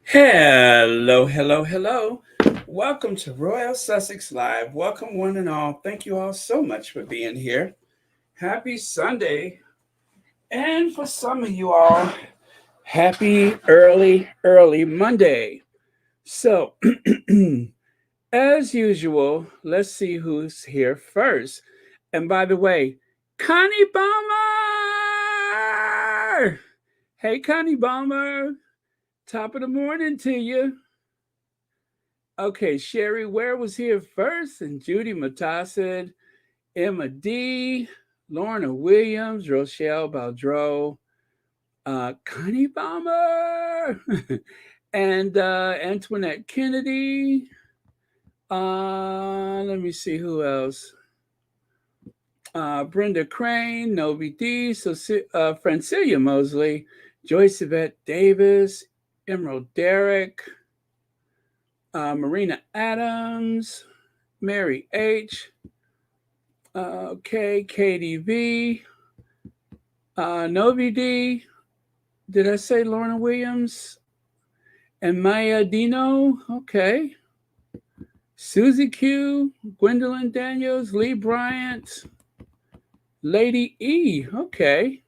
Hello, hello, hello. Welcome to Royal Sussex Live. Welcome, one and all. Thank you all so much for being here. Happy Sunday. And for some of you all, happy early Monday. So, as usual, let's see who's here first. And by the way, Connie Bomber! Hey, Connie Bomber. Top of the morning to you. Okay, Sherry Ware was here first, and Judy Matacid, Emma D, Lorna Williams, Rochelle Baldreau, Connie Bomber, and Antoinette Kennedy. Let me see who else. Brenda Crane, Novi D, Francilia Mosley, Joyce Yvette Davis, Emerald Derrick, Marina Adams, Mary H. Okay, KDV, Novi D. Did I say Lorna Williams? And Maya Dino. Okay. Susie Q, Gwendolyn Daniels, Lee Bryant, Lady E. Okay.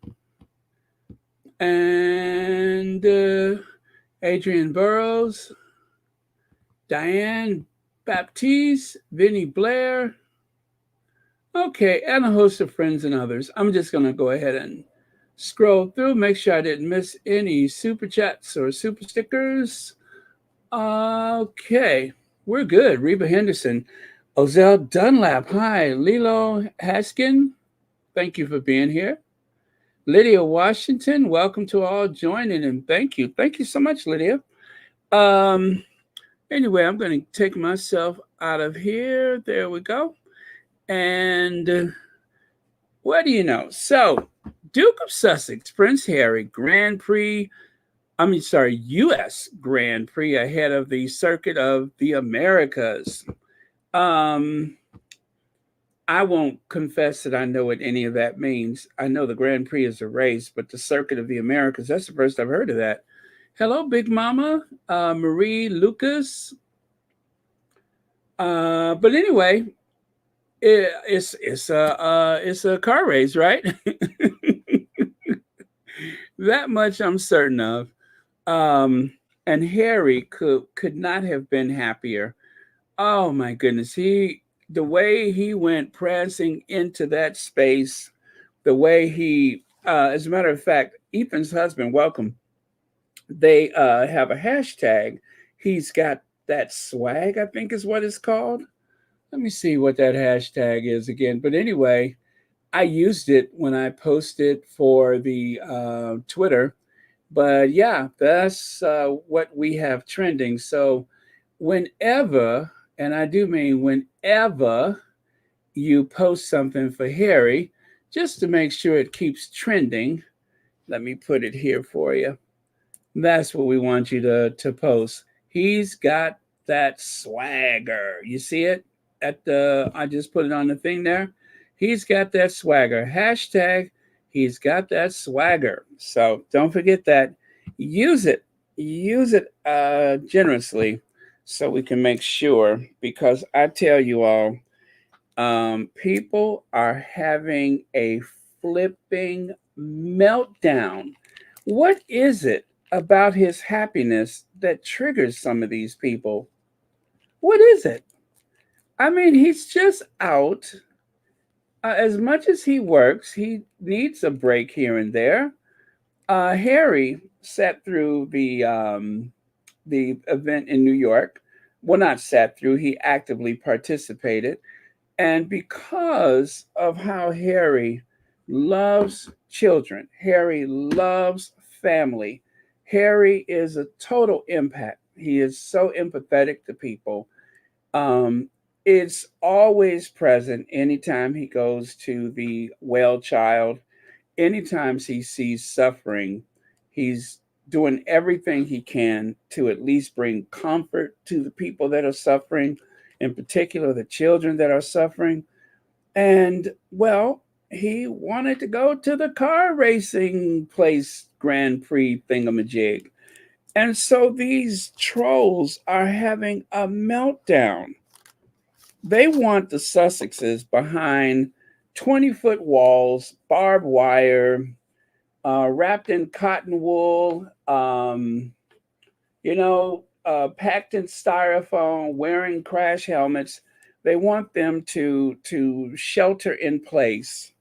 And Adrian Burrows, Diane Baptiste, Vinnie Blair. Okay, and a host of friends and others. I'm just going to go ahead and scroll through, make sure I didn't miss any super chats or super stickers. Okay, we're good. Reba Henderson, Ozell Dunlap, hi. Lilo Haskin, thank you for being here. Lydia Washington, welcome to all joining, and thank you. Thank you so much, Lydia. Um, anyway, I'm going to take myself out of here. There we go. And what do you know? So, Duke of Sussex, Prince Harry, U.S. Grand Prix ahead of the Circuit of the Americas. Um, I won't confess that I know what any of that means. I know the Grand Prix is a race, but the Circuit of the Americas, that's the first I've heard of that. Hello, Big Mama, Marie Lucas. But anyway, it's a car race, right? That much I'm certain of. Um, and Harry could not have been happier. Oh my goodness, the way he went prancing into that space, the way as a matter of fact, Ethan's husband, welcome. They have a hashtag. He's got that swag, I think is what it's called. Let me see what that hashtag is again. But anyway, I used it when I posted for the Twitter. But yeah, that's what we have trending. So whenever, and I do mean whenever you post something for Harry, just to make sure it keeps trending, let me put it here for you. That's what we want you to post. He's got that swagger. You see it I just put it on the thing there. He's got that swagger. Hashtag he's got that swagger. So don't forget that. Use it. Use it generously so we can make sure, because I tell you all, people are having a flipping meltdown. What is it about his happiness that triggers some of these people? What is it? I mean, he's just out. As much as he works, he needs a break here and there. Harry sat through the event in New York. Well, not sat through, he actively participated. And because of how Harry loves children, Harry loves family, Harry is a total impact. He is so empathetic to people. Um, it's always present anytime he goes to the well child, anytime he sees suffering, he's doing everything he can to at least bring comfort to the people that are suffering, in particular the children that are suffering. And well, he wanted to go to the car racing place Grand Prix thingamajig. And so these trolls are having a meltdown. They want the Sussexes behind 20-foot walls, barbed wire, wrapped in cotton wool, packed in styrofoam, wearing crash helmets. They want them to shelter in place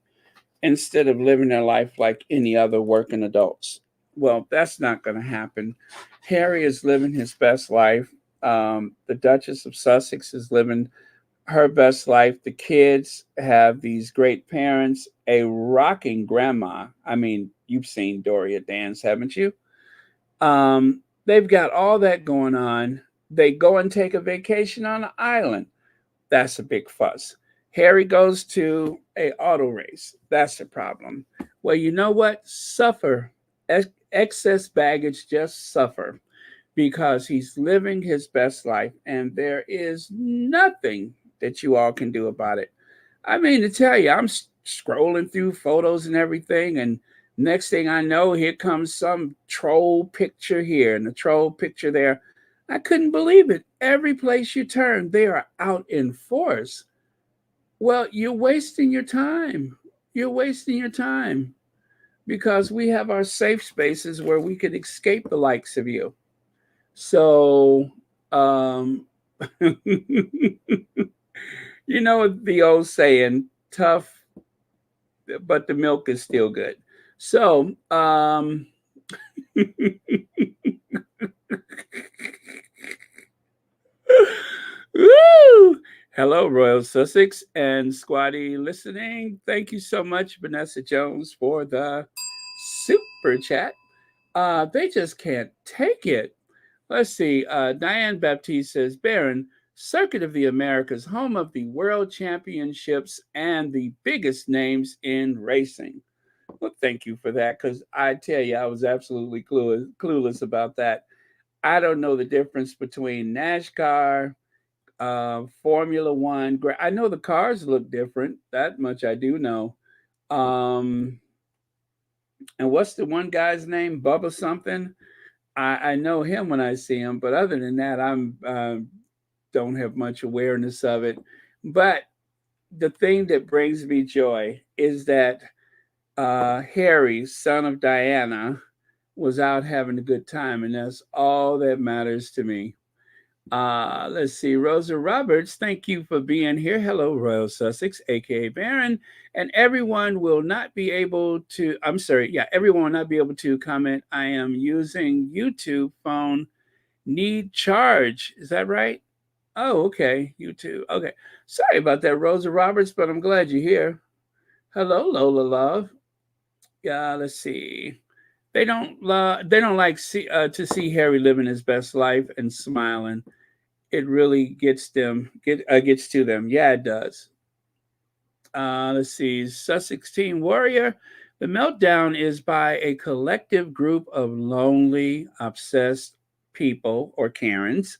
instead of living their life like any other working adults. Well, that's not going to happen. Harry is living his best life. The Duchess of Sussex is living her best life. The kids have these great parents, a rocking grandma. I mean, you've seen Doria dance, haven't you? They've got all that going on. They go and take a vacation on an island. That's a big fuss. Harry goes to a auto race. That's the problem. Well, you know what? Suffer. Excess baggage, just suffer because he's living his best life and there is nothing that you all can do about it. I mean, to tell you, I'm scrolling through photos and everything, and next thing I know, here comes some troll picture here and a troll picture there. I couldn't believe it. Every place you turn, they are out in force. Well, you're wasting your time. You're wasting your time because we have our safe spaces where we could escape the likes of you. So, um, you know the old saying, tough, but the milk is still good. So, woo! Hello, Royal Sussex and Squatty listening. Thank you so much, Vanessa Jones, for the super chat. They just can't take it. Let's see. Diane Baptiste says, Baron, Circuit of the Americas, home of the world championships and the biggest names in racing. Well, thank you for that because I tell you, I was absolutely clueless about that. I don't know the difference between NASCAR, Formula One. I know the cars look different. That much I do know. Um, and what's the one guy's name? Bubba something. I know him when I see him, but other than that, I'm don't have much awareness of it. But the thing that brings me joy is that Harry, son of Diana, was out having a good time, and that's all that matters to me. Let's see, Rosa Roberts, thank you for being here. Hello, Royal Sussex, aka Baron. And everyone will not be able to, I'm sorry, yeah, everyone will not be able to comment. I am using YouTube phone, need charge. Is that right? Oh, okay, YouTube. Okay. Sorry about that, Rosa Roberts, but I'm glad you're here. Hello, Lola Love. Yeah, let's see. They don't like to see Harry living his best life and smiling. It really gets to them. Yeah, it does. Let's see. Sussex Teen Warrior. The meltdown is by a collective group of lonely, obsessed people or Karens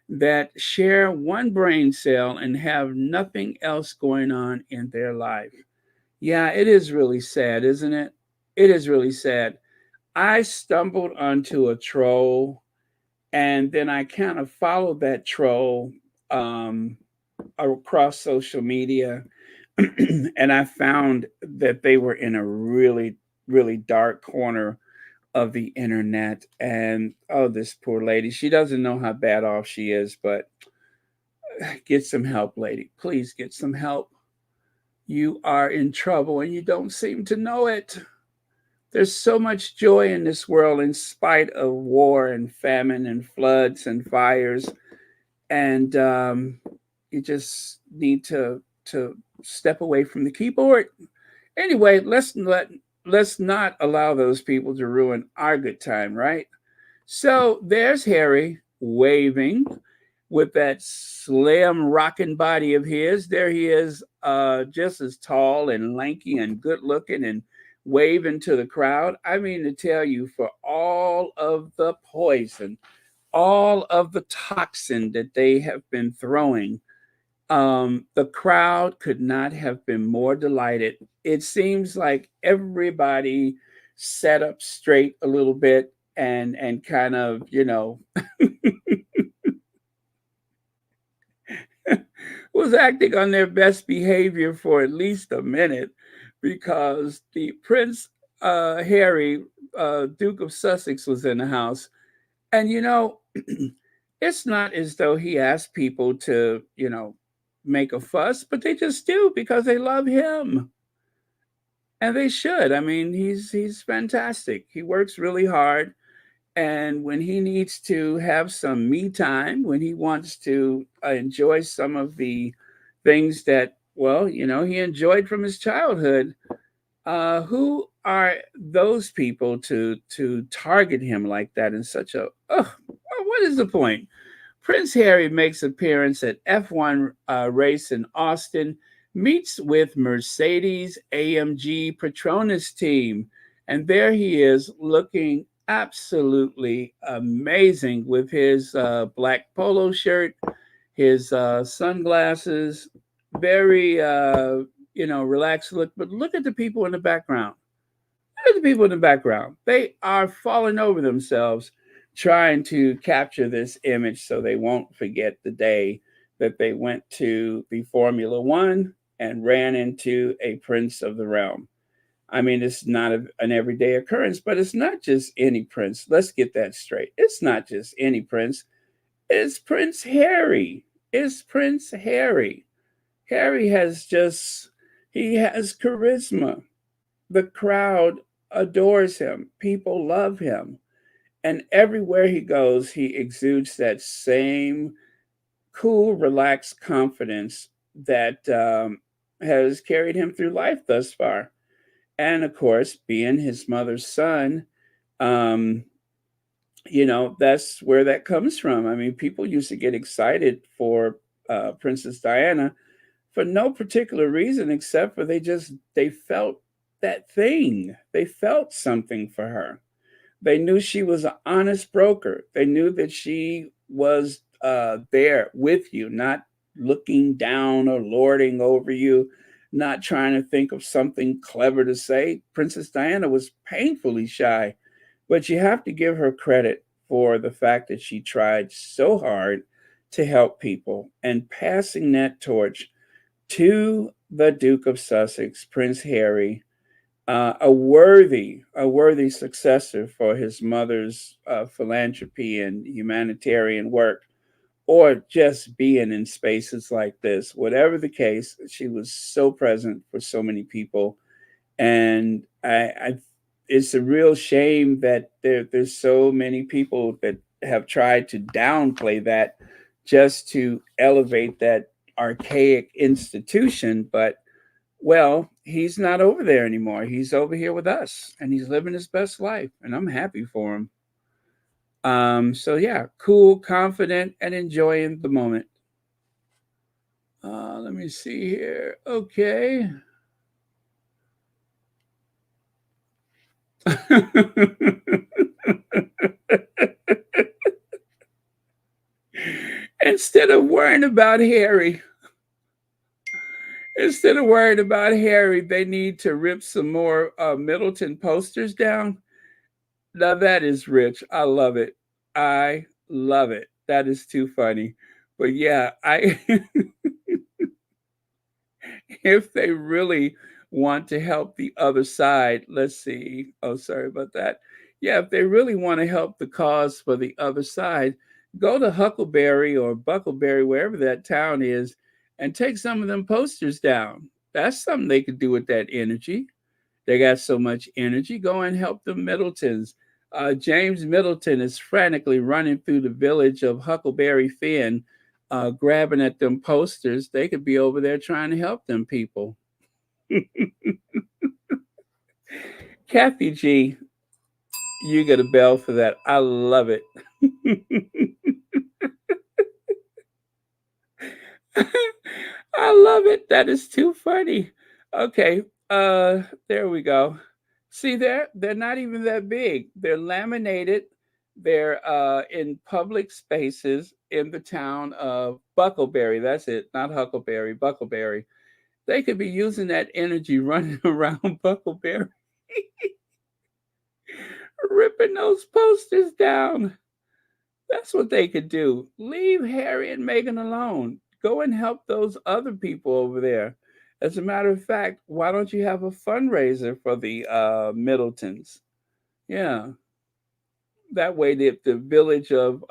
that share one brain cell and have nothing else going on in their life. Yeah, it is really sad, isn't it? It is really sad. I stumbled onto a troll and then I kind of followed that troll um, across social media, and I found that they were in a really, really dark corner of the internet. And oh, this poor lady, she doesn't know how bad off she is, but get some help, lady. Please get some help. You are in trouble and you don't seem to know it. There's so much joy in this world in spite of war and famine and floods and fires. And you just need to step away from the keyboard. Anyway, let's not allow those people to ruin our good time, right? So there's Harry waving with that slim rocking body of his. There he is, just as tall and lanky and good looking and waving to the crowd. I mean to tell you, for all of the poison, all of the toxin that they have been throwing, the crowd could not have been more delighted. It seems like everybody sat up straight a little bit. and kind of, was acting on their best behavior for at least a minute, because the Prince Harry, Duke of Sussex, was in the house. And it's not as though he asked people to, make a fuss, but they just do because they love him. And they should. I mean, he's fantastic. He works really hard, and when he needs to have some me time, when he wants to enjoy some of the things that, well, he enjoyed from his childhood, who are those people to target him like that in such a, what is the point? Prince Harry makes appearance at F1 race in Austin, meets with Mercedes AMG Petronas team, and there he is looking absolutely amazing with his black polo shirt, his sunglasses, very relaxed look. But look at the people in the background. Look at the people in the background. They are falling over themselves trying to capture this image so they won't forget the day that they went to the Formula One and ran into a prince of the realm. I mean, it's not an everyday occurrence, but it's not just any prince. Let's get that straight. It's not just any prince. It's Prince Harry. It's Prince Harry. Harry has just, he has charisma. The crowd adores him. People love him. And everywhere he goes, he exudes that same cool, relaxed confidence that has carried him through life thus far. And of course, being his mother's son, um, that's where that comes from. I mean, people used to get excited for Princess Diana for no particular reason except for they felt that thing. They felt something for her. They knew she was an honest broker. They knew that she was there with you, not looking down or lording over you, not trying to think of something clever to say. Princess Diana was painfully shy, but you have to give her credit for the fact that she tried so hard to help people, and passing that torch to the Duke of Sussex, Prince Harry, a worthy successor for his mother's philanthropy and humanitarian work, or just being in spaces like this. Whatever the case, she was so present for so many people, and it's a real shame that there's so many people that have tried to downplay that just to elevate that archaic institution. But well, he's not over there anymore. He's over here with us, and he's living his best life, and I'm happy for him. So yeah, cool, confident, and enjoying the moment. Let me see here. Okay. instead of worrying about Harry, Instead of worrying about Harry, they need to rip some more Middleton posters down. Now that is rich. I love it. I love it. That is too funny. But yeah, I if they really want to help the other side, let's see. Oh, sorry about that. Yeah, if they really want to help the cause for the other side, go to Huckleberry or Buckleberry, wherever that town is, and take some of them posters down. That's something they could do with that energy. They got so much energy. Go and help the Middletons. James Middleton is frantically running through the village of Huckleberry Finn, grabbing at them posters. They could be over there trying to help them people. Kathy G, you get a bell for that. I love it. I love it. That is too funny. Okay, there we go. See there? They're not even that big. They're laminated. They're in public spaces in the town of Buckleberry. That's it, not Huckleberry, Buckleberry. They could be using that energy running around Buckleberry, ripping those posters down. That's what they could do. Leave Harry and Meghan alone. Go and help those other people over there. As a matter of fact, why don't you have a fundraiser for the Middletons? Yeah, that way the village of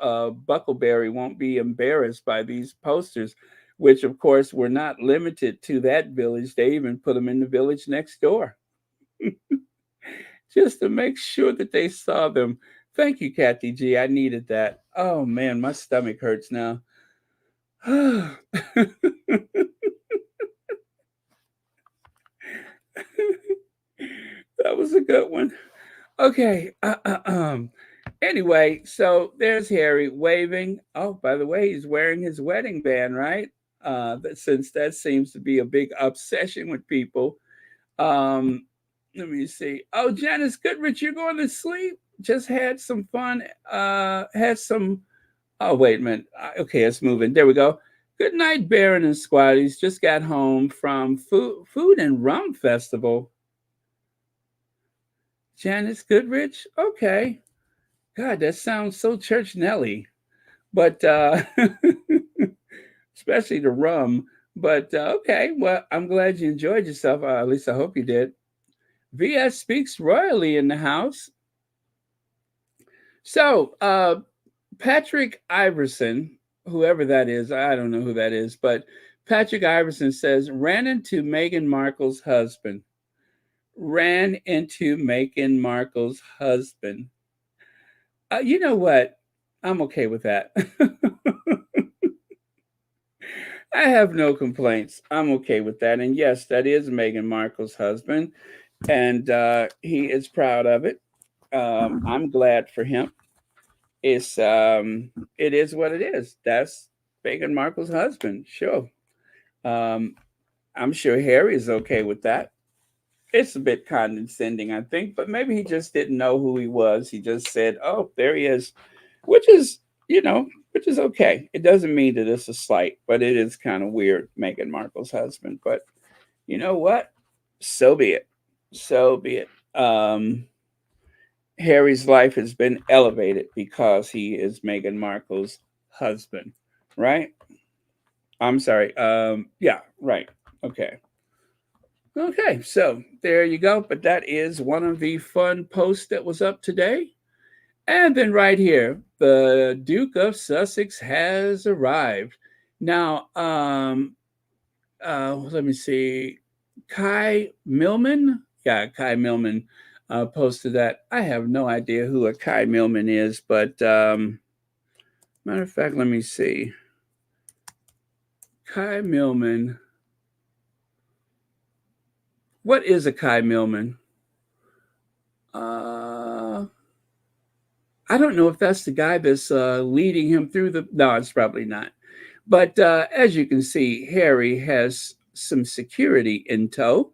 Buckleberry won't be embarrassed by these posters, which of course were not limited to that village. They even put them in the village next door just to make sure that they saw them. Thank you, Kathy G. I needed that. Oh man, my stomach hurts now. That was a good one. Okay. Anyway, so there's Harry waving. Oh, by the way, he's wearing his wedding band, right? Since that seems to be a big obsession with people. Um, Let me see. Oh, Janice Goodrich, you're going to sleep? Just had some fun. Had some. Oh, wait a minute. Okay, it's moving. There we go. Good night, Baron and Squatties. Just got home from Food and Rum Festival. Janice Goodrich? Okay. God, that sounds so Church Nelly. But especially the rum. But okay, well, I'm glad you enjoyed yourself. At least I hope you did. VS speaks royally in the house. So, Patrick Iverson, whoever that is, I don't know who that is, but Patrick Iverson says, ran into Meghan Markle's husband. Ran into Meghan Markle's husband. You know what? I'm okay with that. I have no complaints. I'm okay with that. And yes, that is Meghan Markle's husband, and he is proud of it. I'm glad for him. It is what it is. That's Meghan Markle's husband. Sure. Um, I'm sure Harry is okay with that. It's a bit condescending, I think, but maybe he just didn't know who he was. He just said, "Oh, there he is," which is, which is okay. It doesn't mean that it's a slight, but it is kind of weird, Meghan Markle's husband. But you know what? So be it. So be it. Harry's life has been elevated because he is Meghan Markle's husband, right? I'm sorry. Yeah, right. Okay. Okay, so there you go. But that is one of the fun posts that was up today. And then right here, the Duke of Sussex has arrived. Now, let me see. Kai Millman? Yeah, Kai Millman posted that. I have no idea who a Kai Millman is, but matter of fact, let me see. Kai Millman. What is a Kai Millman? I don't know if that's the guy that's leading him through the. No, it's probably not. But as you can see, Harry has some security in tow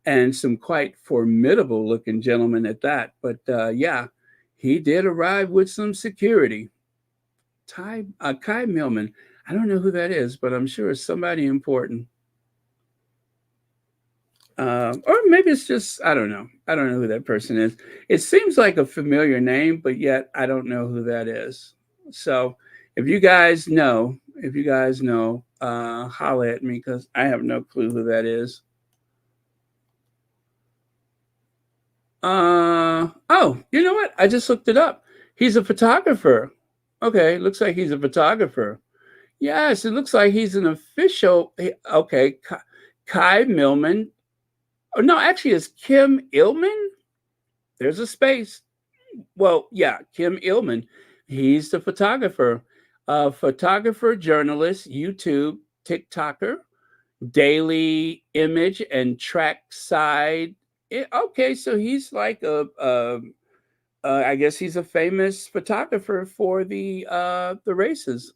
and some quite formidable looking gentlemen at that. But yeah, he did arrive with some security. Kai Millman. I don't know who that is, but I'm sure it's somebody important. Or maybe it's just, I don't know. I don't know who that person is. It seems like a familiar name, but yet I don't know who that is. So if you guys know, holla at me because I have no clue who that is. Oh, you know what? I just looked it up. He's a photographer. Okay, looks like he's a photographer. Yes, it looks like he's an official. Okay, Kai Millman. Oh no, actually, it's Kim Illman. There's a space. Well, yeah, Kim Illman. He's the photographer, photographer, journalist, YouTube, TikToker, daily image and trackside. Okay, so he's like I guess he's a famous photographer for the races.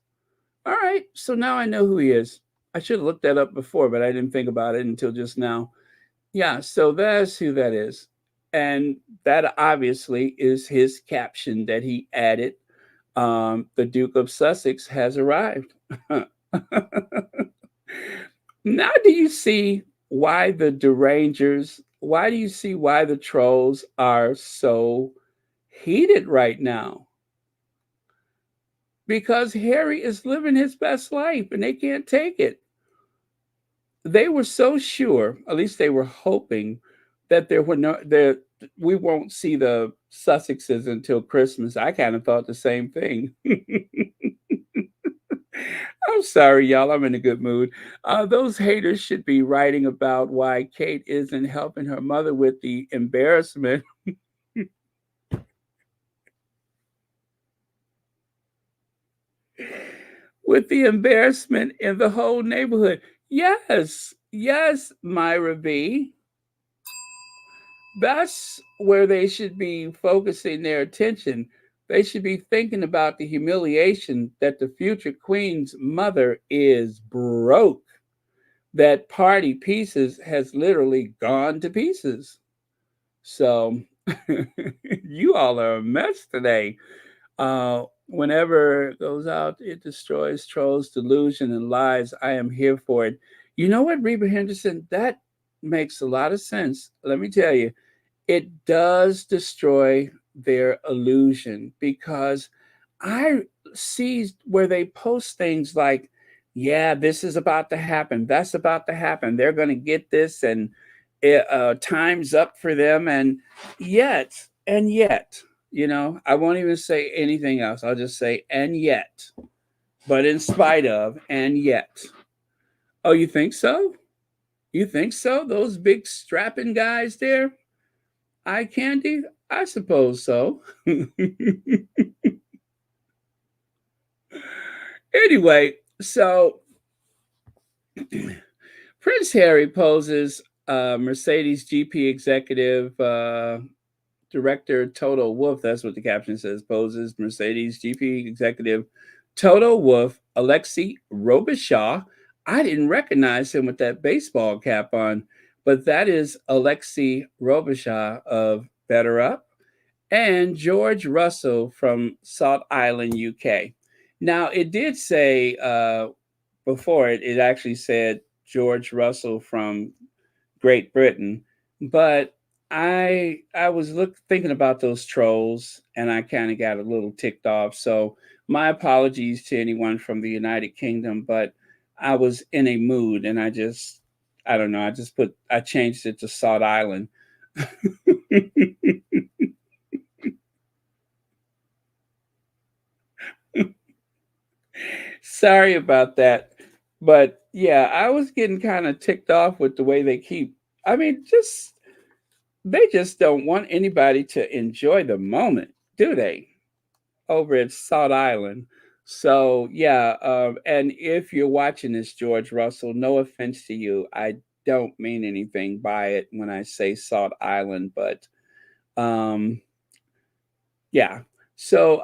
All right, so now I know who he is. I should have looked that up before, but I didn't think about it until just now. Yeah, so that's who that is. And that obviously is his caption that he added. The Duke of Sussex has arrived. Now, do you see why the derangers, why do you see why the trolls are so heated right now because Harry is living his best life and they can't take it. They were so sure, at least they were hoping, that there we won't see the Sussexes until Christmas. I kind of thought the same thing. I'm sorry, y'all. I'm in a good mood. Those haters should be writing about why Kate isn't helping her mother with the embarrassment, with the embarrassment in the whole neighborhood. Yes, yes, Myra B. That's where they should be focusing their attention. They should be thinking about the humiliation that the future queen's mother is broke. That party pieces has literally gone to pieces. So you all are a mess today. Whenever it goes out, it destroys trolls, delusion, and lies. I am here for it. You know what, Reba Henderson? That makes a lot of sense. Let me tell you, it does destroy their illusion because I see where they post things like, yeah, this is about to happen. That's about to happen. They're going to get this, and time's up for them. And yet, I won't even say anything else. I'll just say, and yet, but in spite of, and yet. Oh, you think so? You think so? Those big strapping guys there? Eye candy? I suppose so. Anyway, so Prince Harry poses Mercedes GP executive director Toto Wolff. That's what the caption says. Poses Mercedes GP executive Toto Wolff, Alexei Robichaud. I didn't recognize him with that baseball cap on, but that is Alexei Robichaud of Better Up and George Russell from Salt Island, UK. Now, it did say before it actually said George Russell from Great Britain, but I was thinking about those trolls and I kind of got a little ticked off. So my apologies to anyone from the United Kingdom, but I was in a mood and I don't know, I changed it to Salt Island. Sorry about that. But yeah, I was getting kind of ticked off with the way they keep. I mean, they just don't want anybody to enjoy the moment, do they? Over at Salt Island. So yeah, and if you're watching this, George Russell, no offense to you, I don't mean anything by it when I say Salt Island, but um, yeah. So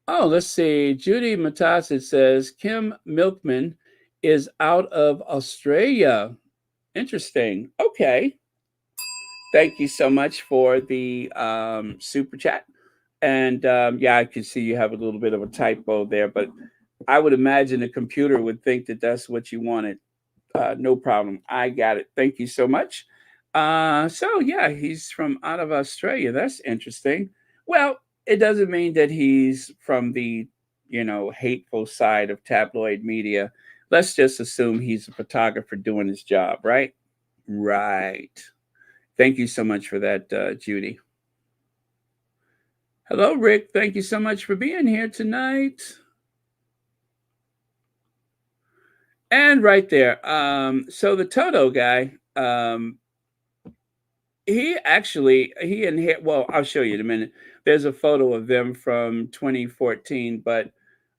oh, let's see. Judy Matasid says Kim Milkman is out of Australia. Interesting. Okay. Thank you so much for the super chat. And yeah, I can see you have a little bit of a typo there, but I would imagine a computer would think that that's what you wanted. No problem. I got it. Thank you so much. So yeah, he's from out of Australia. That's interesting. Well, it doesn't mean that he's from the, hateful side of tabloid media. Let's just assume he's a photographer doing his job, right? Right. Thank you so much for that, Judy. Hello, Rick. Thank you so much for being here tonight. And right there, so the Toto guy, well, I'll show you in a minute. There's a photo of them from 2014, but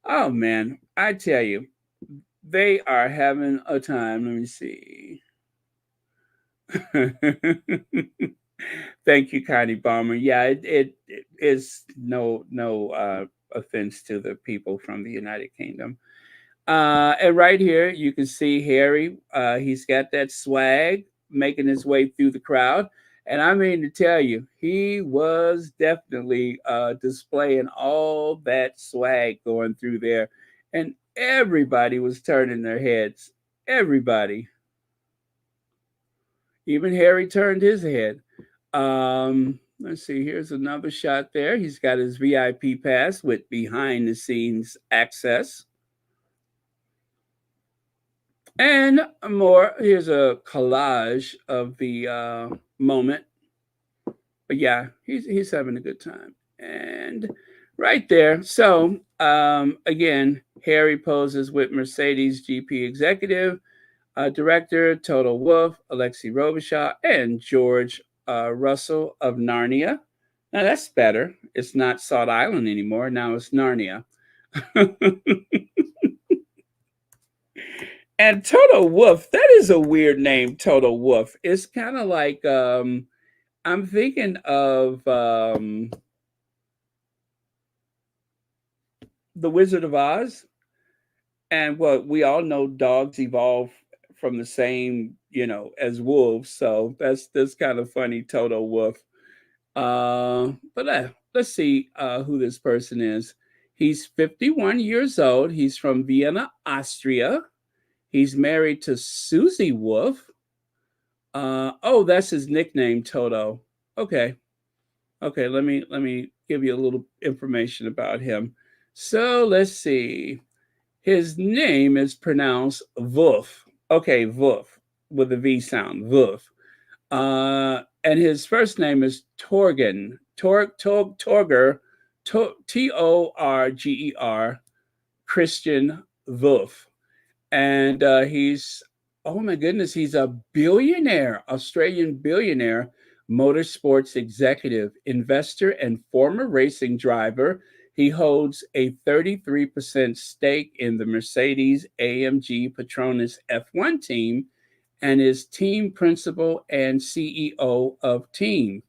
oh man, I tell you, they are having a time. Let me see. Thank you, Connie Bomber. Yeah, it is no offense to the people from the United Kingdom. And right here, you can see Harry. He's got that swag making his way through the crowd. And I mean to tell you, he was definitely displaying all that swag going through there. And everybody was turning their heads. Everybody. Even Harry turned his head. Let's see. Here's another shot there. He's got his VIP pass with behind the scenes access. And more. Here's a collage of the moment. But yeah, he's having a good time. And right there. So again, Harry poses with Mercedes GP executive, director Toto Wolff, Alexei Robichaud, and George Russell of Narnia. Now that's better. It's not Salt Island anymore. Now it's Narnia. And Toto Wolff, that is a weird name, Toto Wolff. It's kind of like I'm thinking of The Wizard of Oz. And well, we all know dogs evolve from the same, as wolves. So that's kind of funny, Toto Wolff. But let's see who this person is. He's 51 years old. He's from Vienna, Austria. He's married to Susie Wolff. Oh, that's his nickname, Toto. Okay. Okay, let me give you a little information about him. So let's see. His name is pronounced Wolf. Okay, Wolf with a V sound. Wolf. And his first name is Torgen. Torger. Torger. Christian Wolf. And he's, oh my goodness, he's a billionaire, Australian billionaire, motorsports executive, investor, and former racing driver. He holds a 33% stake in the Mercedes AMG Petronas F1 team and is team principal and CEO of team.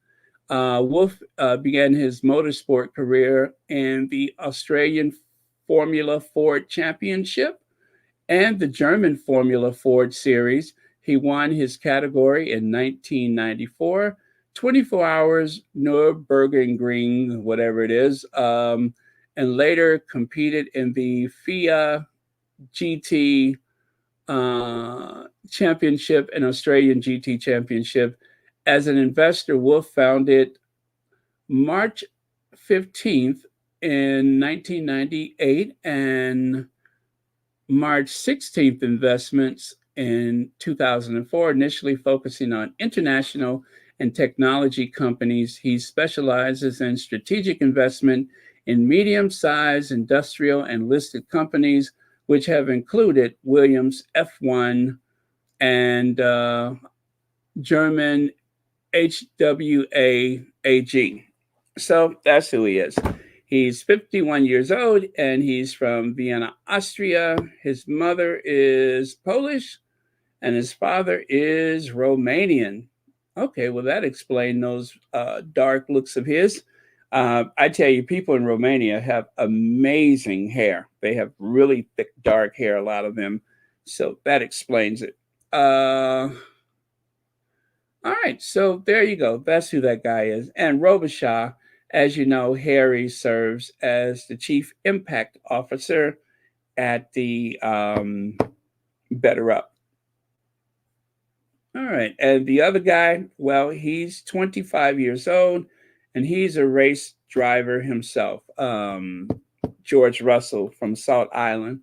Wolff began his motorsport career in the Australian Formula Ford Championship and the German Formula Ford Series. He won his category in 1994, 24 hours Nürburgring, whatever it is, and later competed in the FIA GT Championship and Australian GT Championship. As an investor, Wolff founded March 15th in 1998 and March 16th investments in 2004, initially focusing on international and technology companies. He specializes in strategic investment in medium-sized industrial and listed companies, which have included Williams F1 and German HWA AG. So that's who he is. He's 51 years old and he's from Vienna, Austria. His mother is Polish and his father is Romanian. Okay, well, that explains those dark looks of his. I tell you, people in Romania have amazing hair. They have really thick, dark hair, a lot of them. So that explains it. All right, so there you go. That's who that guy is. And Robichaud, as you know, Harry serves as the chief impact officer at the Better Up. All right, and the other guy, well, he's 25 years old, and he's a race driver himself. George Russell from Salt Island.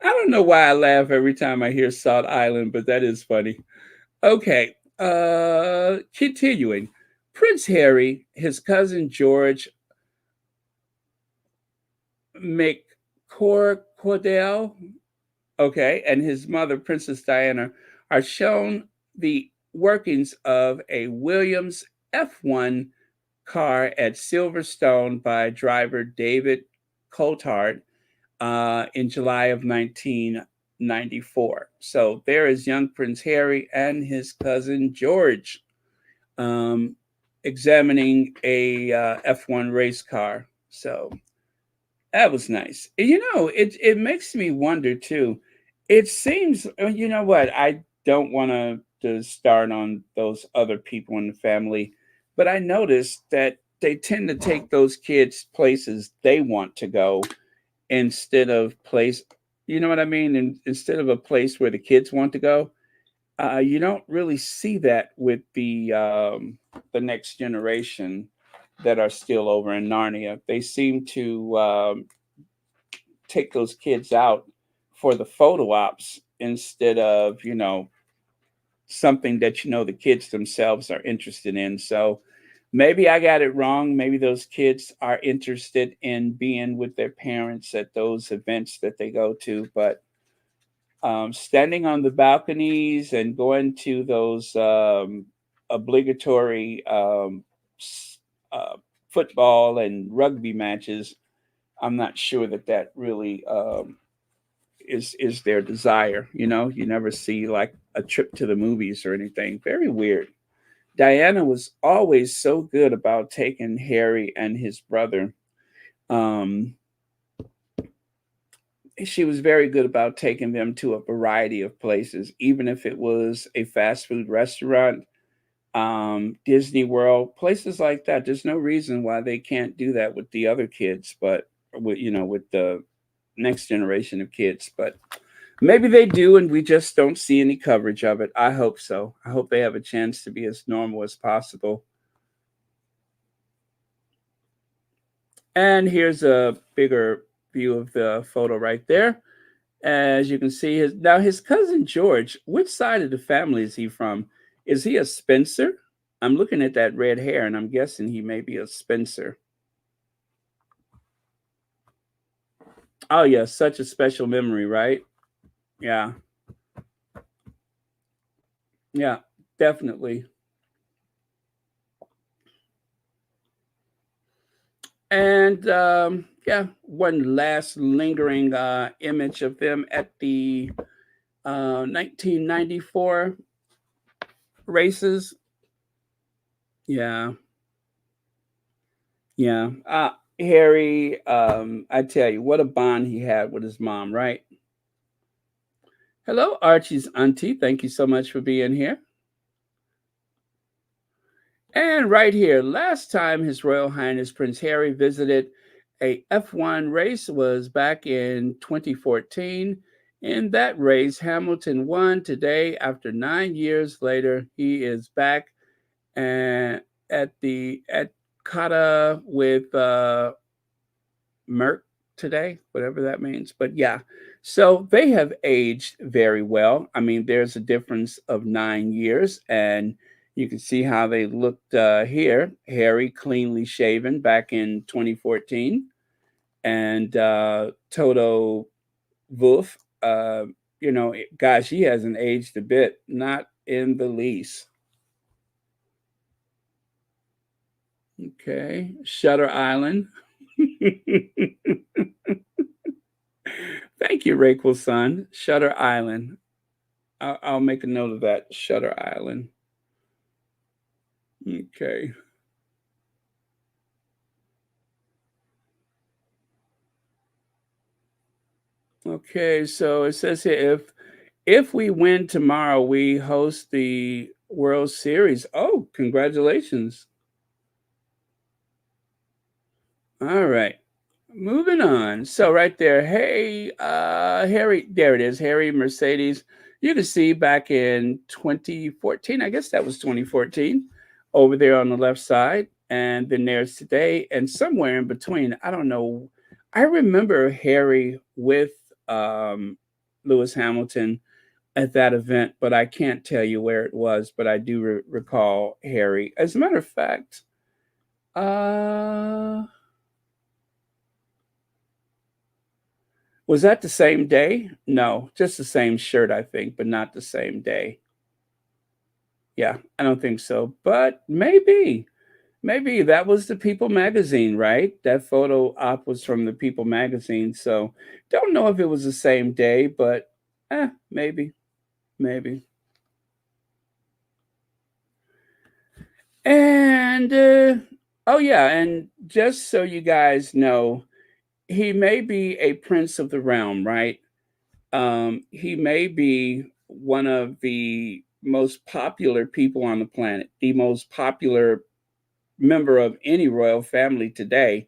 I don't know why I laugh every time I hear Salt Island, but that is funny. Okay, continuing. Prince Harry, his cousin George McCorquodale, okay, and his mother, Princess Diana, are shown the workings of a Williams F1 car at Silverstone by driver David Coulthard in July of 1994. So there is young Prince Harry and his cousin George examining a F1 race car. So that was nice. It makes me wonder too. It seems, you know what? I don't want to start on those other people in the family, but I noticed that they tend to take those kids places they want to go instead of place, you know what I mean? And instead of a place where the kids want to go. You don't really see that with the next generation that are still over in Narnia. They seem to take those kids out for the photo ops instead of something that the kids themselves are interested in. So maybe I got it wrong. Maybe those kids are interested in being with their parents at those events that they go to, but standing on the balconies and going to those obligatory s- uh, football and rugby matches, I'm not sure that that really is their desire. You never see like a trip to the movies or anything. Very weird. Diana was always so good about taking Harry and his brother. Um, she was very good about taking them to a variety of places, even if it was a fast food restaurant, Disney World, places like that. There's no reason why they can't do that with the other kids, but with the next generation of kids. But maybe they do, and we just don't see any coverage of it. I hope so. I hope they have a chance to be as normal as possible. And here's a bigger view of the photo right there. As you can see, his cousin George. Which side of the family is he from? Is he a Spencer? I'm looking at that red hair, and I'm guessing he may be a Spencer. Oh yeah, such a special memory, right? Yeah, yeah, definitely. And yeah, one last lingering image of them at the 1994 races. Yeah, yeah. Harry, I tell you, what a bond he had with his mom, right? Hello, Archie's auntie. Thank you so much for being here. And right here, last time His Royal Highness Prince Harry visited a F1 race was back in 2014. In that race, Hamilton won. Today, after 9 years later, he is back and at Kata with Merck today, whatever that means. But yeah, so they have aged very well. I mean, there's a difference of 9 years, and you can see how they looked here. Harry cleanly shaven back in 2014, and Toto Wolff, gosh, he hasn't aged a bit, not in the least. Okay, Shutter Island. Thank you, Raquel son. Shutter Island. I'll make a note of that. Shutter Island. Okay. Okay. So it says here if we win tomorrow, we host the World Series. Oh, congratulations! All right. Moving on. So right there, hey, Harry, there it is, Harry Mercedes. You can see back in 2014, I guess that was 2014, over there on the left side. And then there's today, and somewhere in between, I don't know. I remember Harry with Lewis Hamilton at that event, but I can't tell you where it was, but I do recall Harry. As a matter of fact, uh, was that the same day? No, just the same shirt, I think, but not the same day. Yeah, I don't think so, but maybe that was the People magazine, right? That photo op was from the People magazine, so don't know if it was the same day, but maybe, maybe. And oh yeah, and just so you guys know, he may be a prince of the realm, right? He may be one of the most popular people on the planet, the most popular member of any royal family today.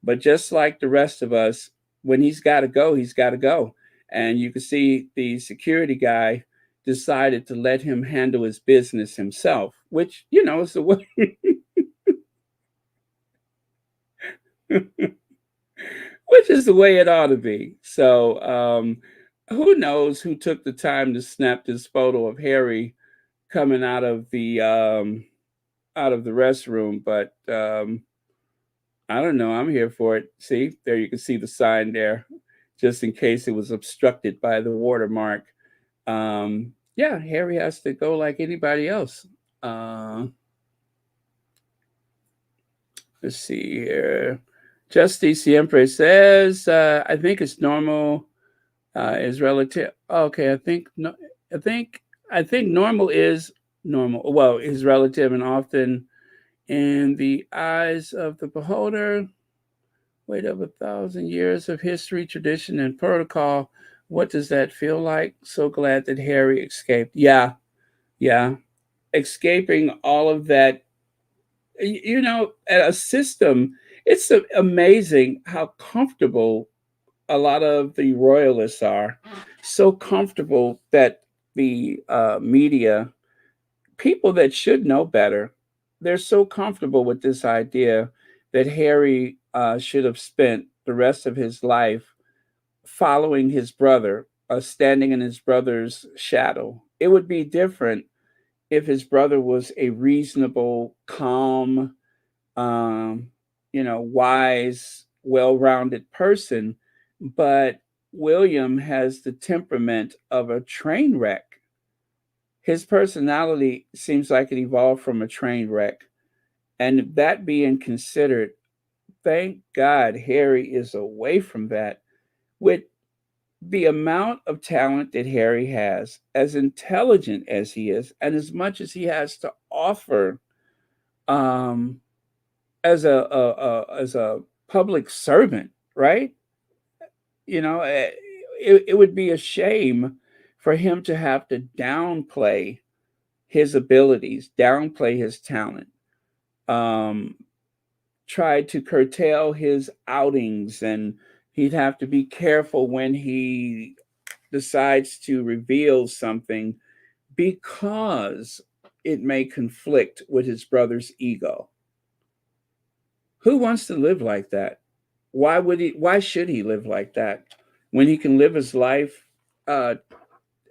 But just like the rest of us, when he's got to go, he's got to go. And you can see the security guy, decided to let him handle his business himself, which, is the way, which is the way it ought to be. So, who knows who took the time to snap this photo of Harry coming out of the restroom, but I don't know. I'm here for it. See, there you can see the sign there, just in case it was obstructed by the watermark. Yeah, Harry has to go like anybody else. Uh, let's see here. Justice Siempre says, I think it's normal is relative. Okay, I think no, I think I think normal is normal. Well, is relative and often in the eyes of the beholder. Wait of 1,000 years of history, tradition, and protocol. What does that feel like? So glad that Harry escaped. Yeah, yeah. Escaping all of that, a system. It's amazing how comfortable a lot of the royalists are. So comfortable that the media, people that should know better, they're so comfortable with this idea that Harry should have spent the rest of his life following his brother, standing in his brother's shadow. It would be different if his brother was a reasonable, calm, wise, well rounded person. But William has the temperament of a train wreck. His personality seems like it evolved from a train wreck. And that being considered, thank God Harry is away from that. With the amount of talent that Harry has, as intelligent as he is, and as much as he has to offer um, as a public servant, right? It would be a shame for him to have to downplay his abilities, downplay his talent, um, try to curtail his outings, and he'd have to be careful when he decides to reveal something because it may conflict with his brother's ego. Who wants to live like that? Why should he live like that when he can live his life uh,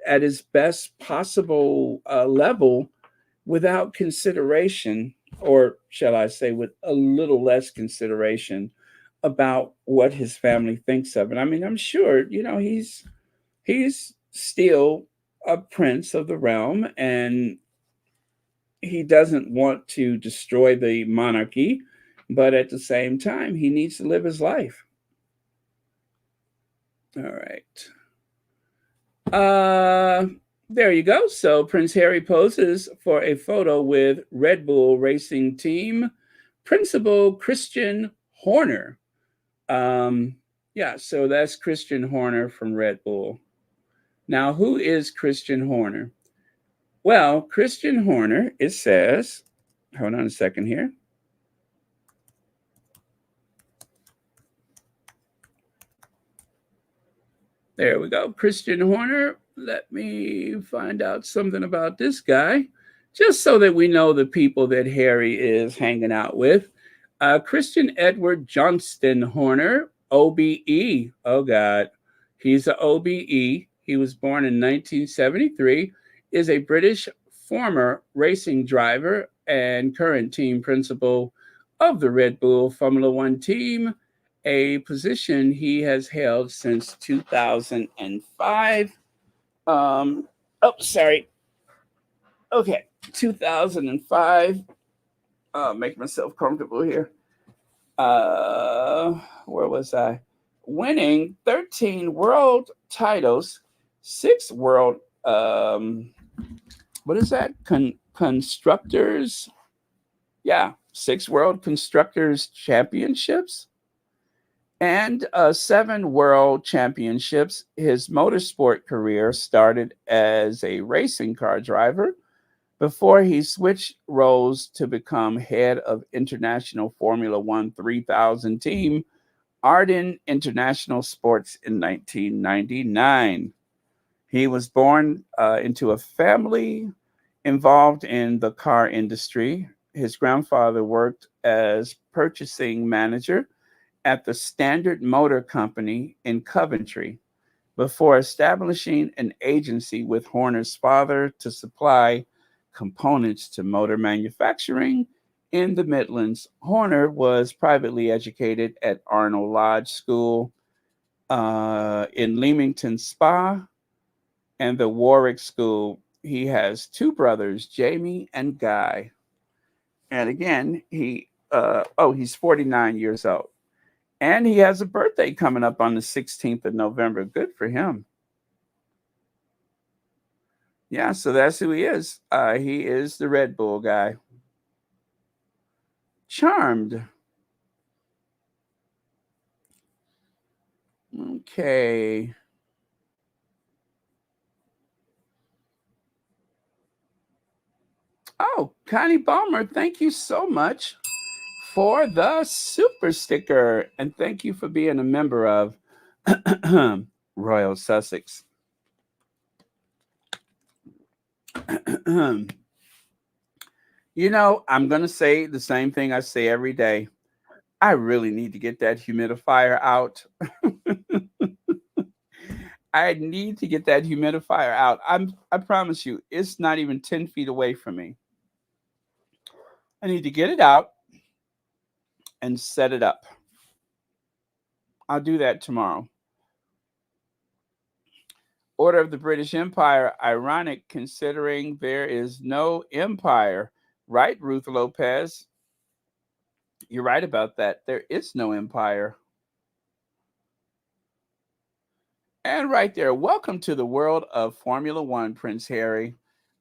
at his best possible level without consideration, or shall I say, with a little less consideration about what his family thinks of it? I mean, I'm sure, he's still a prince of the realm, and he doesn't want to destroy the monarchy, but at the same time, he needs to live his life. All right. Uh, there you go. So Prince Harry poses for a photo with Red Bull Racing Team Principal Christian Horner. Yeah, so that's Christian Horner from Red Bull. Now, who is Christian Horner? Well, Christian Horner, it says, hold on a second here. There we go. Christian Horner. Let me find out something about this guy, just so that we know the people that Harry is hanging out with. Christian Edward Johnston Horner, OBE. Oh, God. He's an OBE. He was born in 1973, is a British former racing driver and current team principal of the Red Bull Formula One team, a position he has held since 2005. Oh, sorry. Okay, 2005. Make myself comfortable here. Where was I? Winning 13 world titles, six world, what is that? Constructors? Yeah, six world constructors championships and seven world championships. His motorsport career started as a racing car driver before he switched roles to become head of International Formula One 3000 team, Arden International Sports in 1999. He was born into a family involved in the car industry. His grandfather worked as purchasing manager at the Standard Motor Company in Coventry before establishing an agency with Horner's father to supply components to motor manufacturing in the Midlands. Horner was privately educated at Arnold Lodge School in Leamington Spa and the Warwick School. He has two brothers, Jamie and Guy. And again, he's 49 years old. And he has a birthday coming up on the 16th of November. Good for him. Yeah, so that's who he is. He is the Red Bull guy. Charmed. Okay. Oh, Connie Balmer, thank you so much for the super sticker. And thank you for being a member of Royal Sussex. I'm going to say the same thing I say every day. I really need to get that humidifier out. I need to get that humidifier out. I promise you, it's not even 10 feet away from me. I need to get it out and set it up. I'll do that tomorrow. Order of the British Empire, ironic considering there is no empire. Right, Ruth Lopez? You're right about that. There is no empire. And right there, welcome to the world of Formula One, Prince Harry.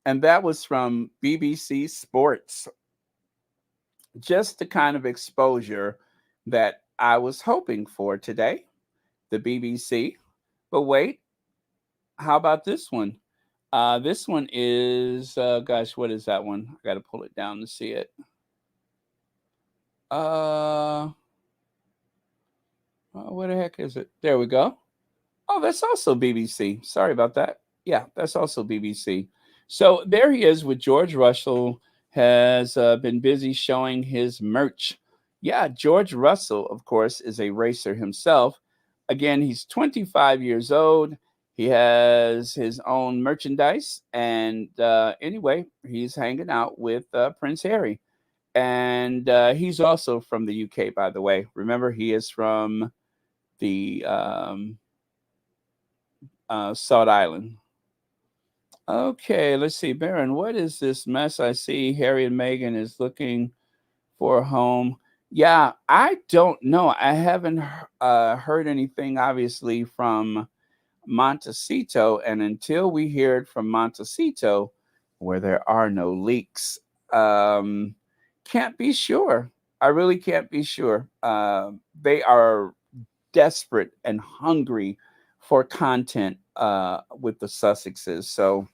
And that was from BBC Sports. Just the kind of exposure that I was hoping for today, the BBC. But wait, how about this one? This one is, gosh, what is that one? I got to pull it down to see it. What the heck is it? There we go. Oh, that's also BBC. Sorry about that. Yeah, that's also BBC. So there he is with George Russell, has been busy showing his merch. Yeah, George Russell, of course, is a racer himself. Again, he's 25 years old. He has his own merchandise. And anyway, he's hanging out with Prince Harry. And he's also from the UK, by the way. Remember, he is from the South Island. Okay, let's see. Baron, what is this mess I see? Harry and Meghan is looking for a home. Yeah, I don't know. I haven't heard anything, obviously, from Montecito. And until we hear it from Montecito, where there are no leaks, can't be sure. I really can't be sure. They are desperate and hungry for content with the Sussexes. So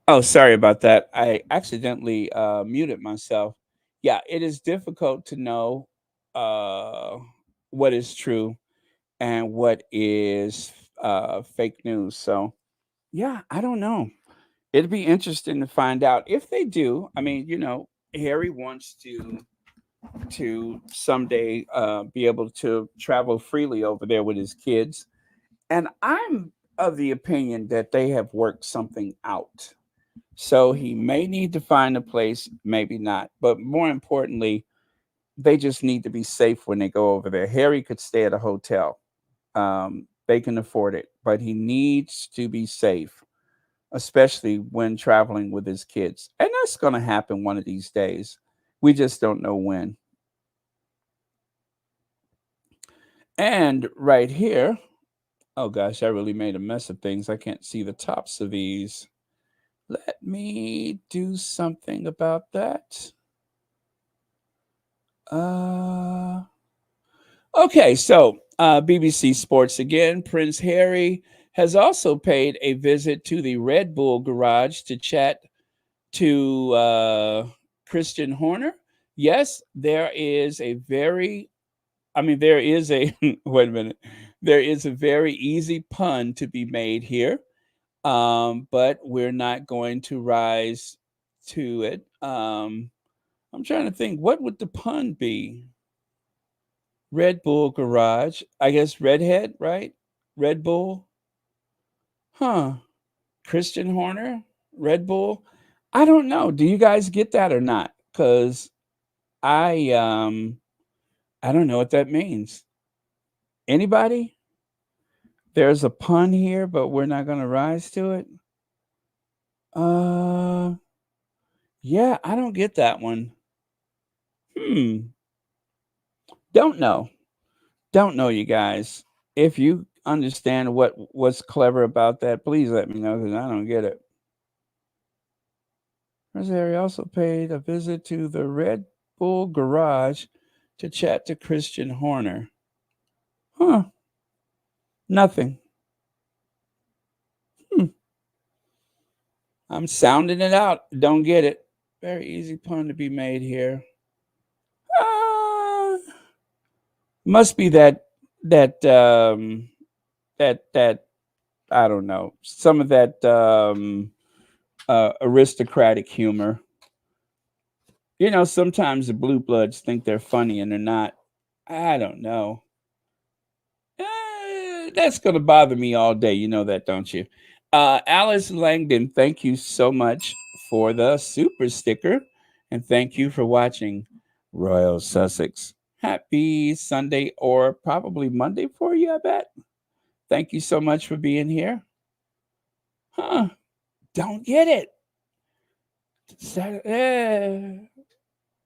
oh, sorry about that. I accidentally muted myself. Yeah, it is difficult to know uh, what is true and what is fake news. So, yeah, I don't know. It'd be interesting to find out if they do. I mean, Harry wants to someday be able to travel freely over there with his kids, and I'm of the opinion that they have worked something out. So he may need to find a place, maybe not. But more importantly, they just need to be safe when they go over there. Harry could stay at a hotel. They can afford it, but he needs to be safe, especially when traveling with his kids. And that's going to happen one of these days. We just don't know when. And right here, oh gosh, I really made a mess of things. I can't see the tops of these. Let me do something about that. Uh, okay, so BBC Sports again. Prince Harry has also paid a visit to the Red Bull garage to chat to Christian Horner. Yes, there is a very, I mean, there is a, wait a minute, there is a very easy pun to be made here, but we're not going to rise to it. I'm trying to think, what would the pun be? Red Bull Garage. I guess Redhead, right? Red Bull. Huh. Christian Horner, Red Bull. I don't know. Do you guys get that or not? Cuz I don't know what that means. Anybody? There's a pun here, but we're not going to rise to it. Uh yeah, I don't get that one. Hmm. Don't know. Don't know, you guys. If you understand what's clever about that, please let me know, cuz I don't get it. Rosary also paid a visit to the Red Bull garage to chat to Christian Horner. Huh. Nothing. Hmm. I'm sounding it out. Don't get it. Very easy pun to be made here. Uh, must be that that I don't know. Some of that aristocratic humor. You know, sometimes the blue bloods think they're funny and they're not. I don't know. That's going to bother me all day. You know that, don't you? Alice Langdon, thank you so much for the super sticker. And thank you for watching Royal Sussex. Happy Sunday or probably Monday for you, I bet. Thank you so much for being here. Huh? Don't get it.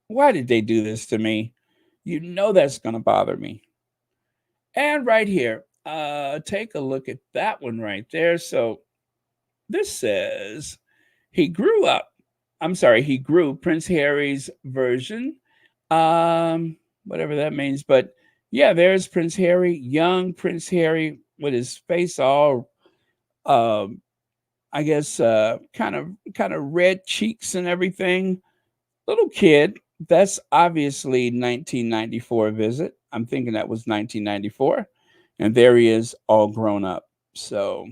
Why did they do this to me? You know that's going to bother me. And right here, take a look at that one right there. So this says he grew up. I'm sorry, he grew Prince Harry's version. Whatever that means. But yeah, there's Prince Harry, young Prince Harry with his face all I guess kind of red cheeks and everything. Little kid. That's obviously 1994 visit. I'm thinking that was 1994. And there he is all grown up. So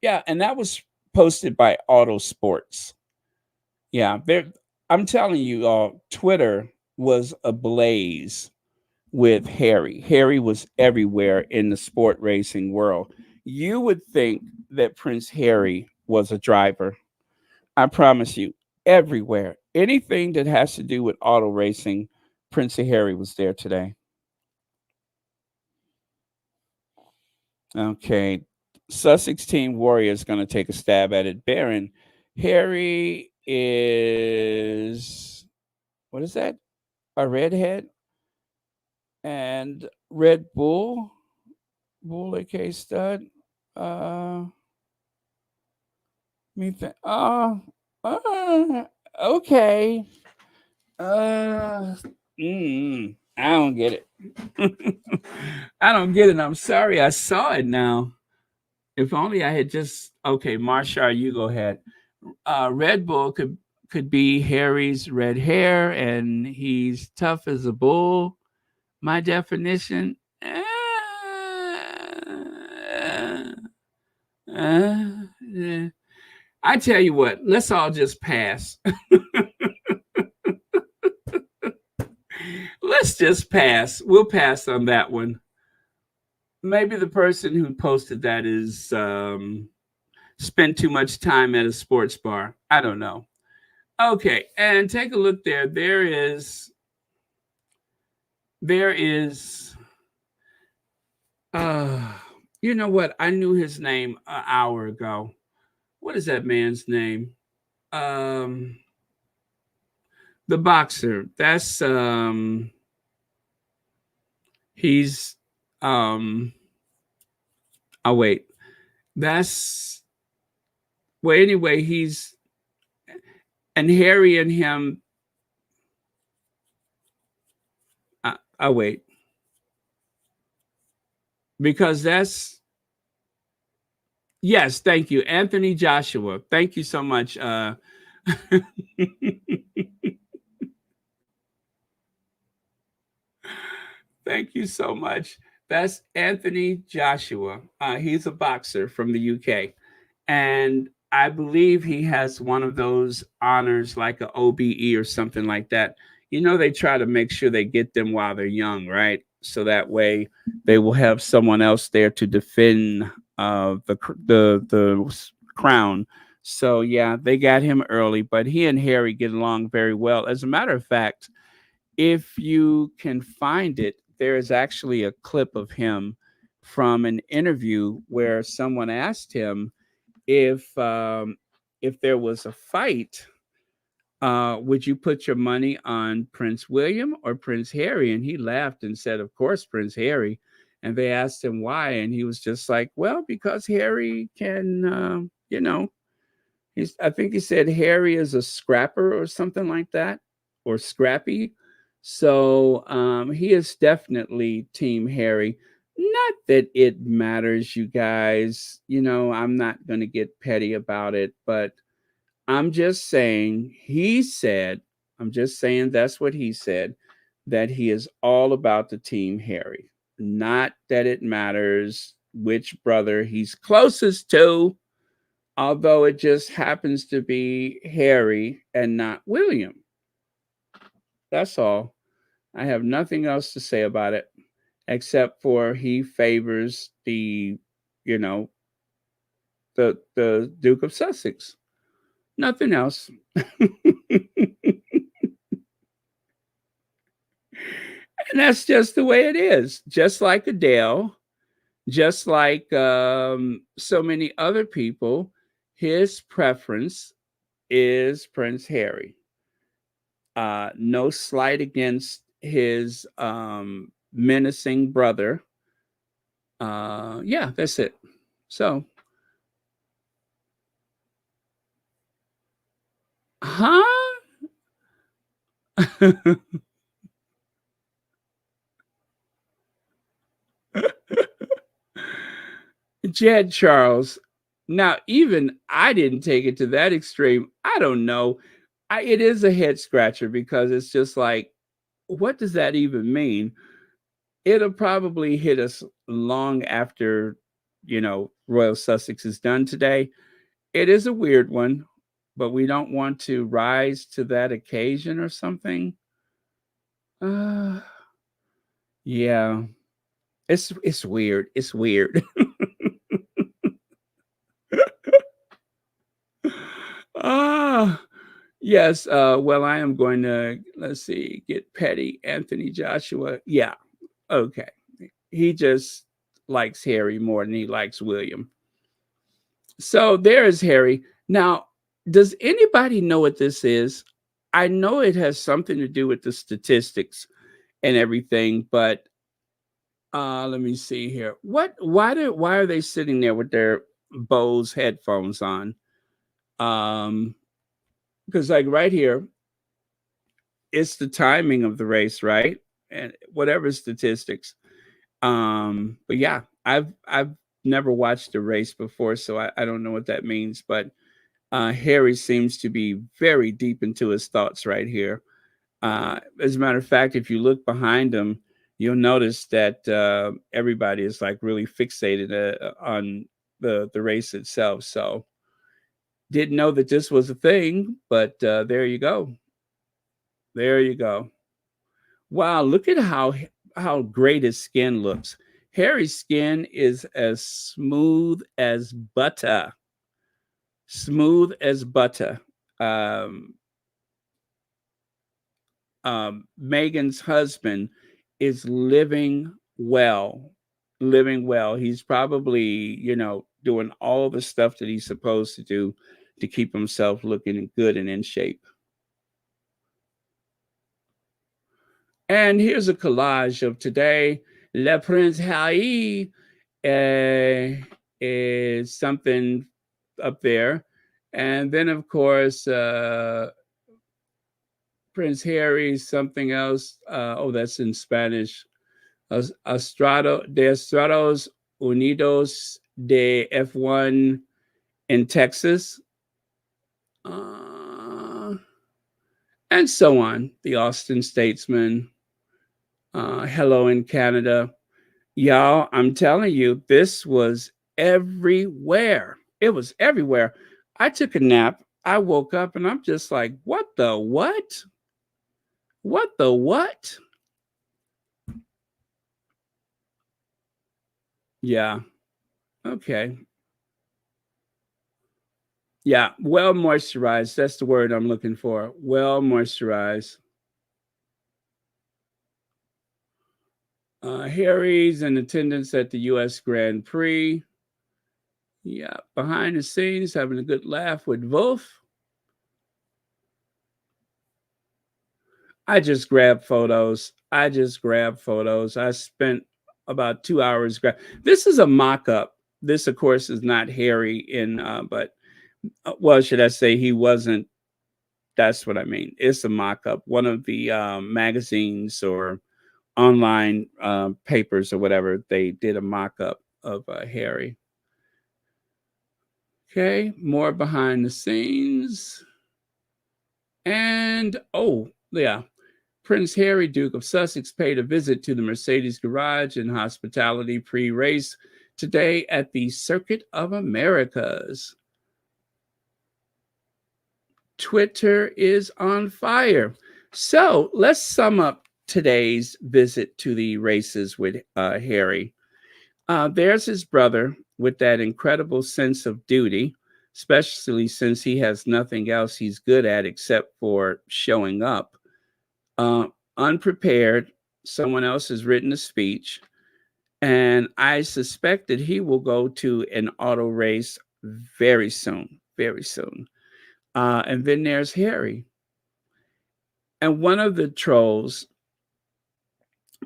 yeah, and that was posted by Auto Sports. Yeah, there. I'm telling you, Twitter was ablaze with Harry. Harry was everywhere in the sport racing world. You would think that Prince Harry was a driver. I promise you, everywhere. Anything that has to do with auto racing, Prince Harry was there today. Okay. Sussex Team Warrior is going to take a stab at it. Baron, Harry is, what is that? A redhead? And Red Bull, Bull AK stud. Uh, me think. Okay. Uh, I don't get it. I don't get it. I'm sorry. I saw it now. If only I had just okay, Marshall, you go ahead. Red Bull could be Harry's red hair, and he's tough as a bull. My definition. Eh. I tell you what, let's all just pass. Let's just pass. We'll pass on that one. Maybe the person who posted that is spent too much time at a sports bar. I don't know. Okay, and take a look there. There is uh you know what? I knew his name an hour ago. What is that man's name? Um the boxer. That's he's oh wait. That's well anyway, he's and Harry and him oh wait. Because that's yes, thank you. Anthony Joshua. Thank you so much. Thank you so much. That's Anthony Joshua. He's a boxer from the UK. And I believe he has one of those honors like a OBE or something like that. You know, they try to make sure they get them while they're young, right? So that way they will have someone else there to defend the crown. So yeah, they got him early, but he and Harry get along very well. As a matter of fact, if you can find it, there is actually a clip of him from an interview where someone asked him if there was a fight, would you put your money on Prince William or Prince Harry? And he laughed and said, "Of course, Prince Harry." And they asked him why, and he was just like, "Well, because Harry can, I think he said Harry is a scrapper or something like that, or scrappy. So he is definitely Team Harry. Not that it matters, you guys. I'm not going to get petty about it, but I'm just saying, I'm just saying that's what he said, that he is all about the Team Harry. Not that it matters which brother he's closest to, although it just happens to be Harry and not William. That's all. I have nothing else to say about it except for he favors you know, the Duke of Sussex. Nothing else. And that's just the way it is. Just like Adele, just like so many other people, his preference is Prince Harry. No slight against his menacing brother. Yeah, that's it. So, huh? Jed Charles. Now, even I didn't take it to that extreme. I don't know. It is a head scratcher because it's just like, what does that even mean? It'll probably hit us long after, Royal Sussex is done today. It is a weird one, but we don't want to rise to that occasion or something. Uh, yeah, it's weird. It's weird. Ah, yes. Well, I am going to let's see, get petty. Anthony Joshua. Yeah. Okay. He just likes Harry more than he likes William. So there is Harry. Now, does anybody know what this is? I know it has something to do with the statistics and everything, but let me see here. Why are they sitting there with their Bose headphones on? Um, because like right here, it's the timing of the race, right? And whatever statistics. But yeah, I've never watched a race before, so I don't know what that means. But Harry seems to be very deep into his thoughts right here. As a matter of fact, if you look behind him, you'll notice that everybody is like really fixated on the race itself. So didn't know that this was a thing, but there you go. There you go. Wow, look at how great his skin looks. Harry's skin is as smooth as butter. Smooth as butter. Um, Megan's husband is living well. He's probably, doing all the stuff that he's supposed to do to keep himself looking good and in shape. And here's a collage of today. Le Prince Harry is something up there. And then, of course, Prince Harry, something else. That's in Spanish. De Estados Unidos de F1 in Texas. and so on. The Austin Statesman, Hello in Canada. Y'all, I'm telling you, this was everywhere. It was everywhere. I took a nap. I woke up and I'm just like, what the what? What the what? Yeah. Okay. Yeah. Well moisturized. That's the word I'm looking for. Well moisturized. Harry's in attendance at the U.S. Grand Prix. Yeah. Behind the scenes, having a good laugh with Wolf. I just grabbed photos. I spent about 2 hours. This is a mock up. This, of course, is not Harry but well, should I say he wasn't? That's what I mean. It's a mock up. One of the magazines or online papers or whatever, they did a mock up of Harry. Okay, more behind the scenes. And oh, yeah. Prince Harry, Duke of Sussex, paid a visit to the Mercedes garage and hospitality pre-race today at the Circuit of Americas. Twitter is on fire. So let's sum up today's visit to the races with Harry. There's his brother with that incredible sense of duty, especially since he has nothing else he's good at except for showing up. Unprepared, someone else has written a speech, and I suspect that he will go to an auto race very soon, very soon. And then there's Harry. And one of the trolls,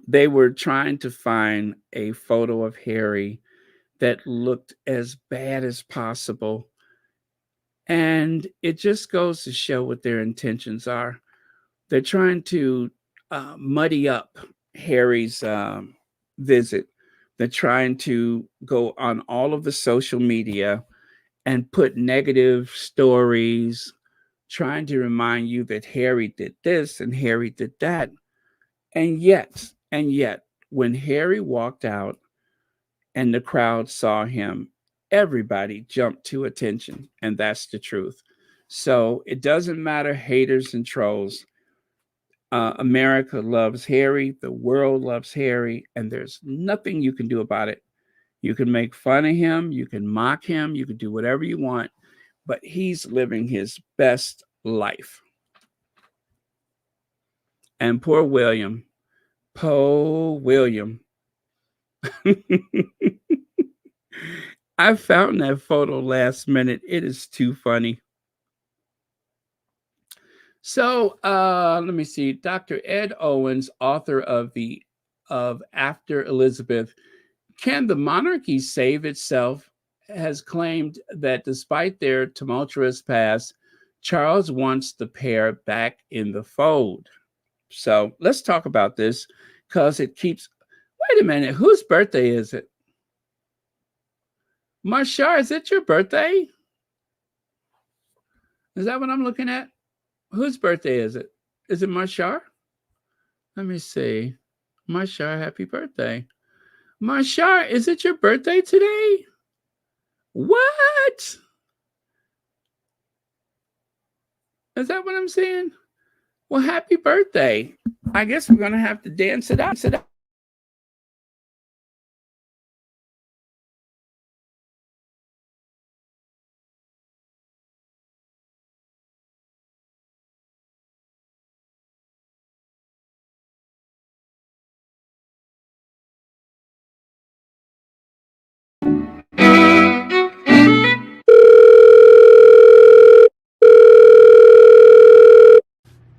they were trying to find a photo of Harry that looked as bad as possible. And it just goes to show what their intentions are. They're trying to muddy up Harry's visit. They're trying to go on all of the social media and put negative stories, trying to remind you that Harry did this and Harry did that. And yet, when Harry walked out and the crowd saw him, everybody jumped to attention. And that's the truth. So it doesn't matter, haters and trolls. America loves Harry. The world loves Harry. And there's nothing you can do about it. You can make fun of him. You can mock him. You can do whatever you want. But he's living his best life. And poor William. I found that photo last minute. It is too funny. So let me see. Dr. Ed Owens, author of After Elizabeth, Can the Monarchy Save Itself?, has claimed that despite their tumultuous past, Charles wants the pair back in the fold. So let's talk about this because it keeps. Wait a minute. Whose birthday is it? Marshar, is it your birthday? Is that what I'm looking at? Whose birthday is it? Is it Marshar? Let me see. Marshar, happy birthday. Marshar, is it your birthday today? What? Is that what I'm saying? Well, happy birthday. I guess we're going to have to dance it out.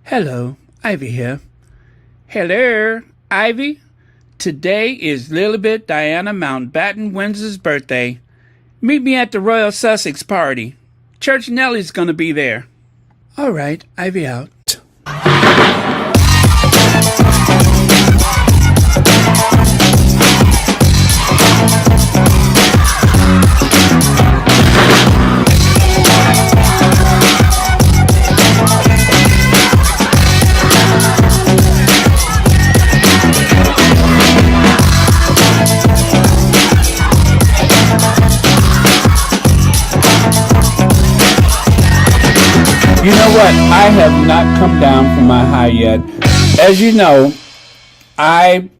Hello, Ivy here. Hello, Ivy. Today is Lilibet Diana Mountbatten-Windsor's birthday. Meet me at the Royal Sussex party. Church Nellie's gonna be there. All right, Ivy out. You know what? I have not come down from my high yet. As you know, I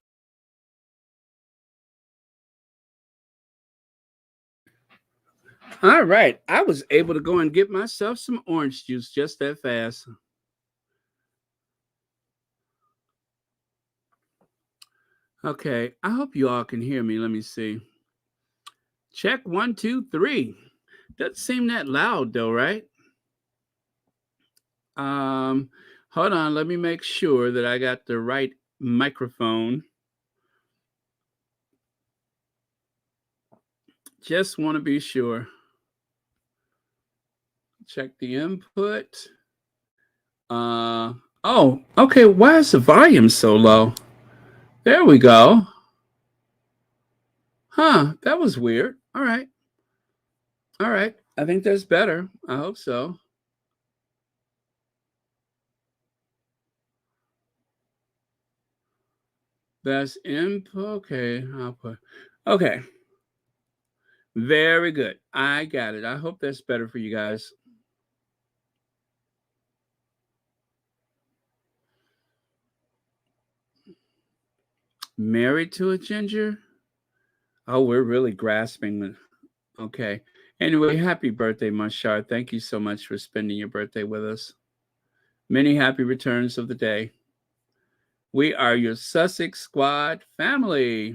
all right. I was able to go and get myself some orange juice just that fast. Okay, I hope you all can hear me. Let me see. Check one, two, three. Doesn't seem that loud though, right? Um, Hold on. Let me make sure that I got the right microphone. Just want to be sure. Check the input. Oh, okay. Why is the volume so low? There we go. Huh, that was weird. All right. All right. I think that's better. I hope so. That's input. Okay, output. Okay. Very good. I got it. I hope that's better for you guys. Married to a ginger? Oh, we're really grasping. Okay. Anyway, happy birthday, Mashar. Thank you so much for spending your birthday with us. Many happy returns of the day. We are your Sussex Squad family.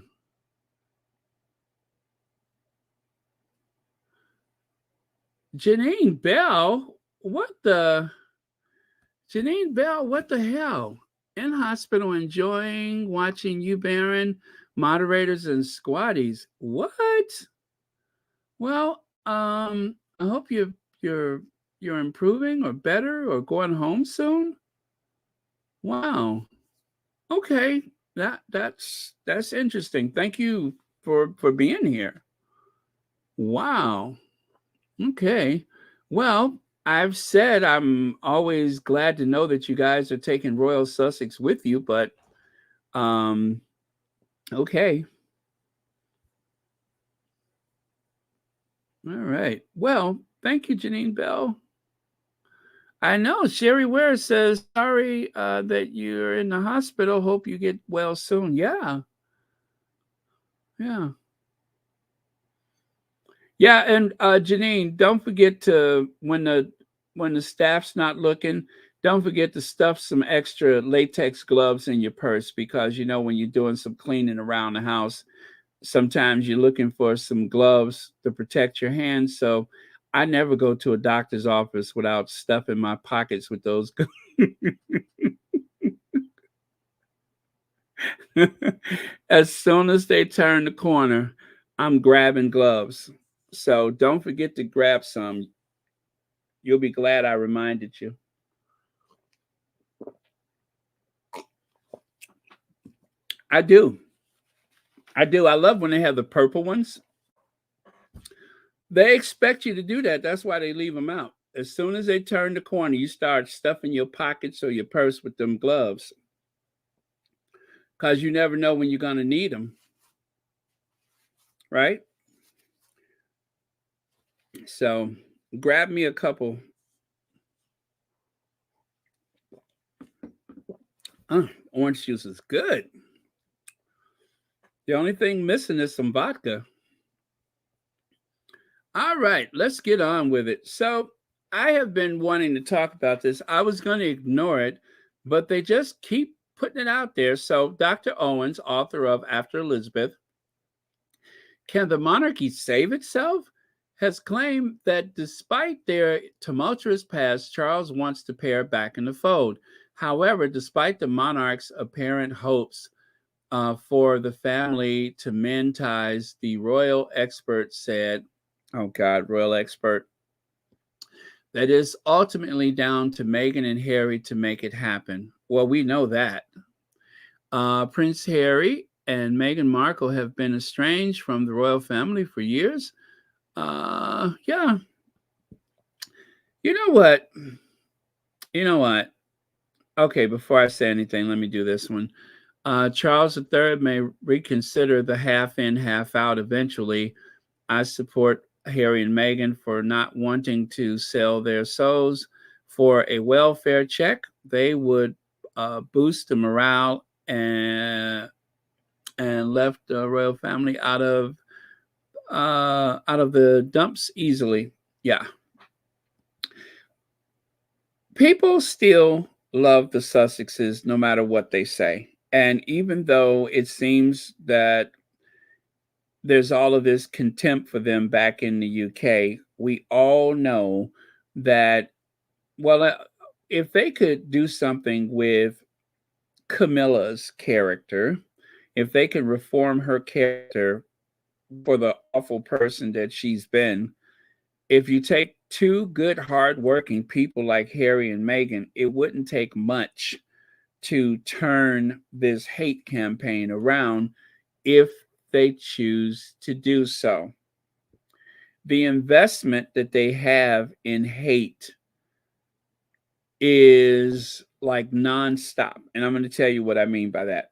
Janine Bell? What the? Janine Bell, what the hell? In hospital enjoying watching you, Baron, moderators and squatties. What? Well, I hope you're you're improving or better or going home soon. Wow. Okay. That's interesting. Thank you for being here. Wow. Okay. Well, I've said I'm always glad to know that you guys are taking Royal Sussex with you, but um okay. All right. Well, thank you, Janine Bell. I know Sherry Ware says sorry that you're in the hospital. Hope you get well soon. Yeah. Yeah. Yeah, and Janine, don't forget to when the staff's not looking, don't forget to stuff some extra latex gloves in your purse because you know when you're doing some cleaning around the house, sometimes you're looking for some gloves to protect your hands. So I never go to a doctor's office without stuffing my pockets with those. As soon as they turn the corner, I'm grabbing gloves. So don't forget to grab some. You'll be glad I reminded you. I do. I do. I love when they have the purple ones. They expect you to do that. That's why they leave them out. As soon as they turn the corner, you start stuffing your pockets or your purse with them gloves because you never know when you're going to need them, right? So grab me a couple. Orange juice is good. The only thing missing is some vodka. All right, let's get on with it. So, I have been wanting to talk about this. I was going to ignore it, but they just keep putting it out there. So, Dr. Owens, author of After Elizabeth, Can the Monarchy Save Itself? Has claimed that despite their tumultuous past, Charles wants to pair back in the fold. However, despite the monarch's apparent hopes for the family to mend ties, the royal expert said, oh God, royal expert, that is ultimately down to Meghan and Harry to make it happen. Well, we know that. Prince Harry and Meghan Markle have been estranged from the royal family for years. Yeah. You know what? You know what? Okay, before I say anything, let me do this one. Charles III may reconsider the half in, half out eventually. I support Harry and Meghan for not wanting to sell their souls for a welfare check. They would boost the morale and left the royal family out of the dumps easily. Yeah, people still love the Sussexes no matter what they say, and even though it seems that there's all of this contempt for them back in the UK, we all know that, well, if they could do something with Camilla's character, if they could reform her character for the awful person that she's been, if you take two good, hardworking people like Harry and Meghan, it wouldn't take much to turn this hate campaign around if they choose to do so. The investment that they have in hate is like nonstop. And I'm going to tell you what I mean by that.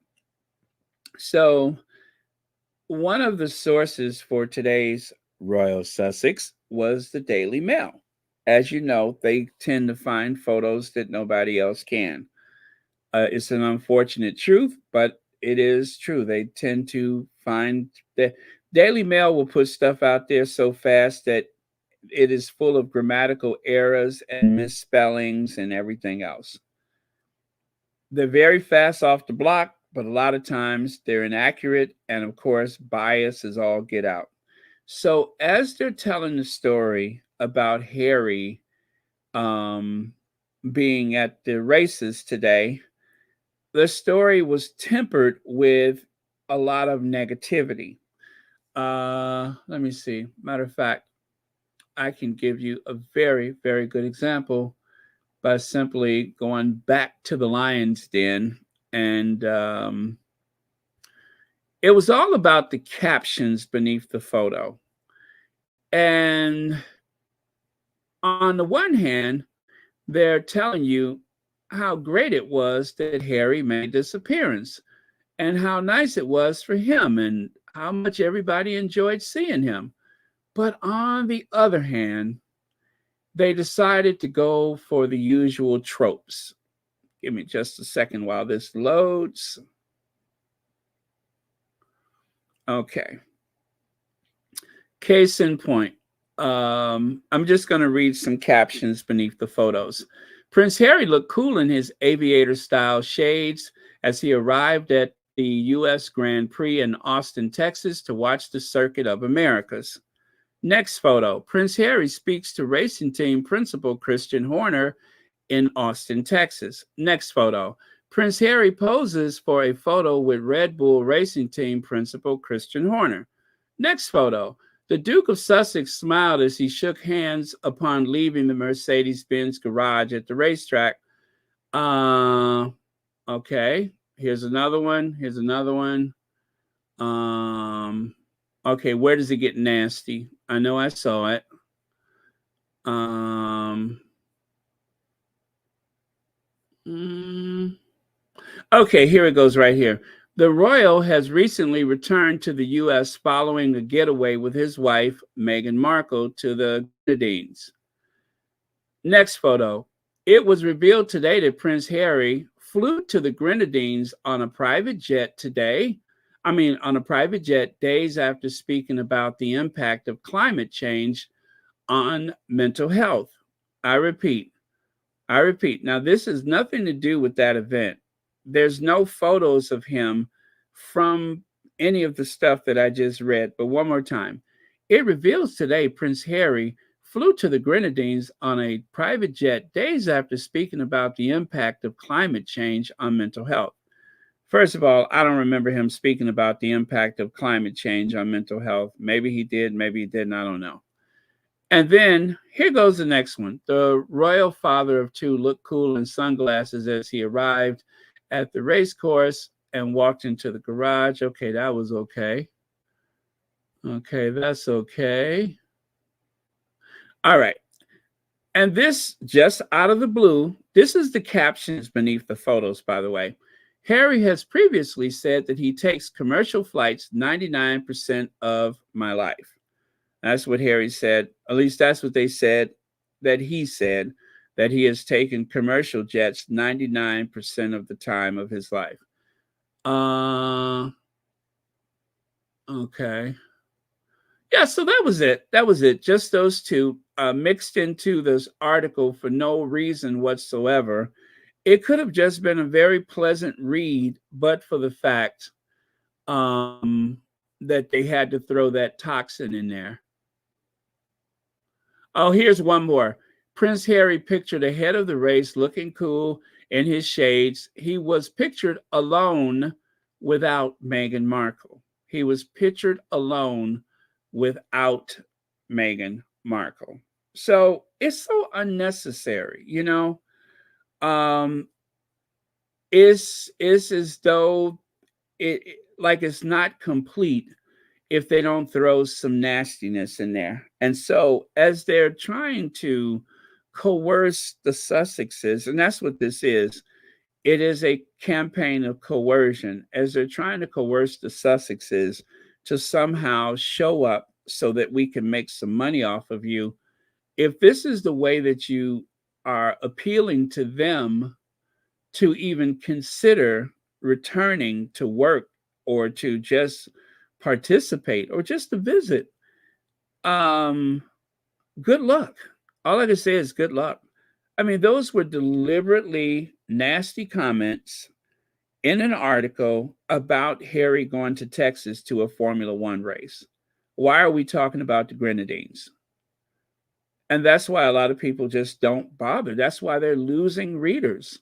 So, one of the sources for today's Royal Sussex was the Daily Mail. As you know, they tend to find photos that nobody else can. It's an unfortunate truth, but it is true. They tend to find the Daily Mail will put stuff out there so fast that it is full of grammatical errors and misspellings and everything else. They're very fast off the block, but a lot of times they're inaccurate, and of course, bias is all get out. So, as they're telling the story about Harry being at the races today, the story was tempered with a lot of negativity. Let me see. Matter of fact, I can give you a very, very good example by simply going back to the lion's den. And it was all about the captions beneath the photo. And on the one hand, they're telling you how great it was that Harry made this appearance and how nice it was for him and how much everybody enjoyed seeing him. But on the other hand, they decided to go for the usual tropes. Give me just a second while this loads. Okay. Case in point. I'm just going to read some captions beneath the photos. Prince Harry looked cool in his aviator-style shades as he arrived at the U.S. Grand Prix in Austin, Texas, to watch the Circuit of Americas. Next photo. Prince Harry speaks to racing team principal Christian Horner in Austin, Texas. Next photo. Prince Harry poses for a photo with Red Bull racing team principal Christian Horner. Next photo. The Duke of Sussex smiled as he shook hands upon leaving the Mercedes-Benz garage at the racetrack. Okay. Here's another one. Here's another one. Okay, where does it get nasty? I know I saw it. Okay, here it goes right here. The royal has recently returned to the U.S. following a getaway with his wife, Meghan Markle, to the Grenadines. Next photo. It was revealed today that Prince Harry flew to the Grenadines on a private jet days after speaking about the impact of climate change on mental health. I repeat. Now, this has nothing to do with that event. There's no photos of him from any of the stuff that I just read. But one more time. It reveals today Prince Harry flew to the Grenadines on a private jet days after speaking about the impact of climate change on mental health. First of all, I don't remember him speaking about the impact of climate change on mental health. Maybe he did, maybe he didn't, I don't know. And then here goes the next one. The royal father of two looked cool in sunglasses as he arrived at the race course and walked into the garage. Okay, that was okay. Okay, that's okay. All right. And this, just out of the blue, this is the captions beneath the photos, by the way. Harry has previously said that he takes commercial flights 99% of my life. That's what Harry said. At least that's what they said that he said. that he has taken commercial jets 99% of the time of his life. Okay. Yeah, so that was it. That was it. Just those two mixed into this article for no reason whatsoever. It could have just been a very pleasant read, but for the fact um, that they had to throw that toxin in there. Oh, here's one more. Prince Harry pictured ahead of the race, looking cool in his shades. He was pictured alone without Meghan Markle. He was pictured alone without Meghan Markle. So it's so unnecessary, you know. Um, it's as though like it's not complete if they don't throw some nastiness in there. And so as they're trying to coerce the Sussexes, and that's what this is, it is a campaign of coercion as they're trying to coerce the Sussexes to somehow show up so that we can make some money off of you. If this is the way that you are appealing to them to even consider returning to work or to just participate or just to visit, um, good luck. All I can say is good luck. I mean, those were deliberately nasty comments in an article about Harry going to Texas to a Formula One race. Why are we talking about the Grenadines? And that's why a lot of people just don't bother. That's why they're losing readers.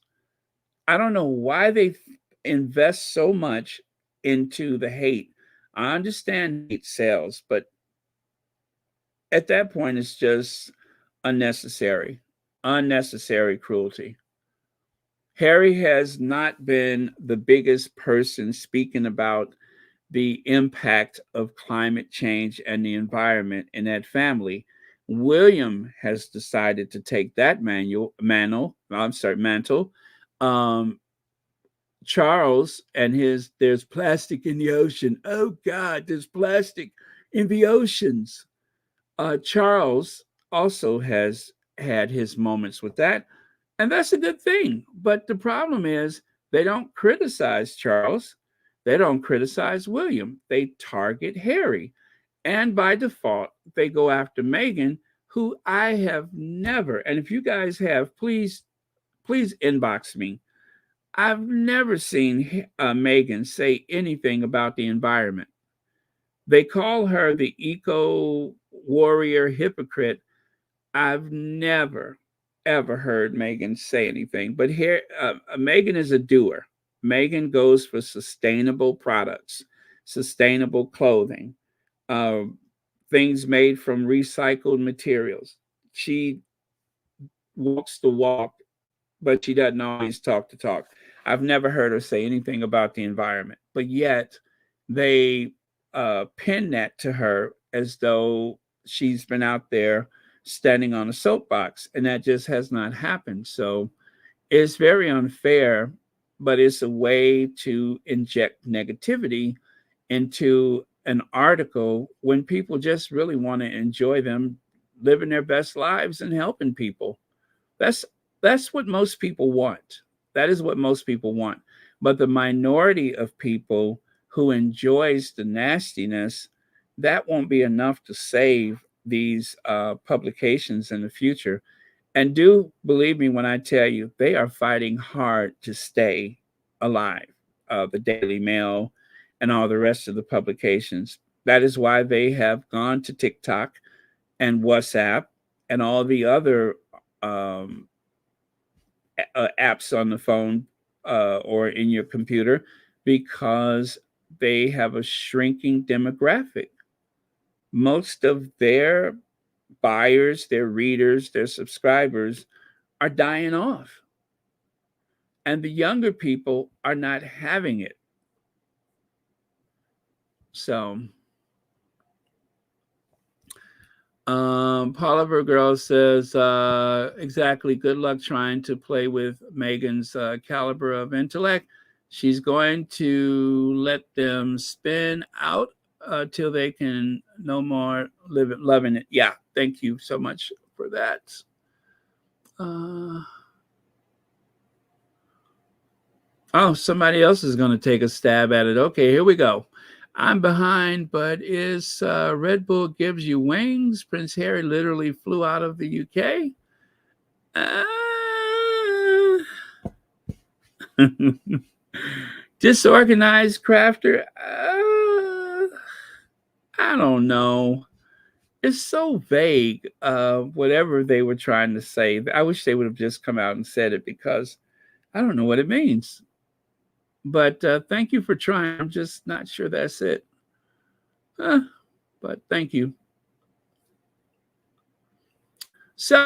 I don't know why they invest so much into the hate. I understand hate sells, but at that point, it's just unnecessary cruelty. Harry has not been the biggest person speaking about the impact of climate change and the environment in that family. William has decided to take that mantle. Um, Charles and his there's plastic in the ocean. Oh God, there's plastic in the oceans. Charles also has had his moments with that, and that's a good thing. But the problem is they don't criticize Charles, they don't criticize William. They target Harry, and by default, they go after Meghan, who I have never. And if you guys have, please inbox me. I've never seen Meghan say anything about the environment. They call her the eco warrior hypocrite. I've never, ever heard Meghan say anything. But here, Meghan is a doer. Meghan goes for sustainable products, sustainable clothing, uh, things made from recycled materials. She walks the walk, but she doesn't always talk the talk. I've never heard her say anything about the environment, but yet they pin that to her as though she's been out there standing on a soapbox, and that just has not happened. So it's very unfair, but it's a way to inject negativity into an article when people just really want to enjoy them living their best lives and helping people. That's that's what most people want. That is what most people want. But the minority of people who enjoys the nastiness, that won't be enough to save these publications in the future. And do believe me when I tell you, they are fighting hard to stay alive. The Daily Mail and all the rest of the publications. That is why they have gone to TikTok and WhatsApp and all the other um, apps on the phone or in your computer, because they have a shrinking demographic. Most of their buyers, their readers, their subscribers are dying off. And the younger people are not having it. So, Oliver Girl says, exactly. Good luck trying to play with Meghan's caliber of intellect. She's going to let them spin out till they can no more loving it. Yeah, thank you so much for that. Uh, oh, somebody else is going to take a stab at it. Okay, here we go. I'm behind, but is Red Bull gives you wings? Prince Harry literally flew out of the UK. Disorganized crafter. I don't know. It's so vague. Whatever they were trying to say, I wish they would have just come out and said it because I don't know what it means. But thank you for trying. I'm just not sure that's it. But thank you. So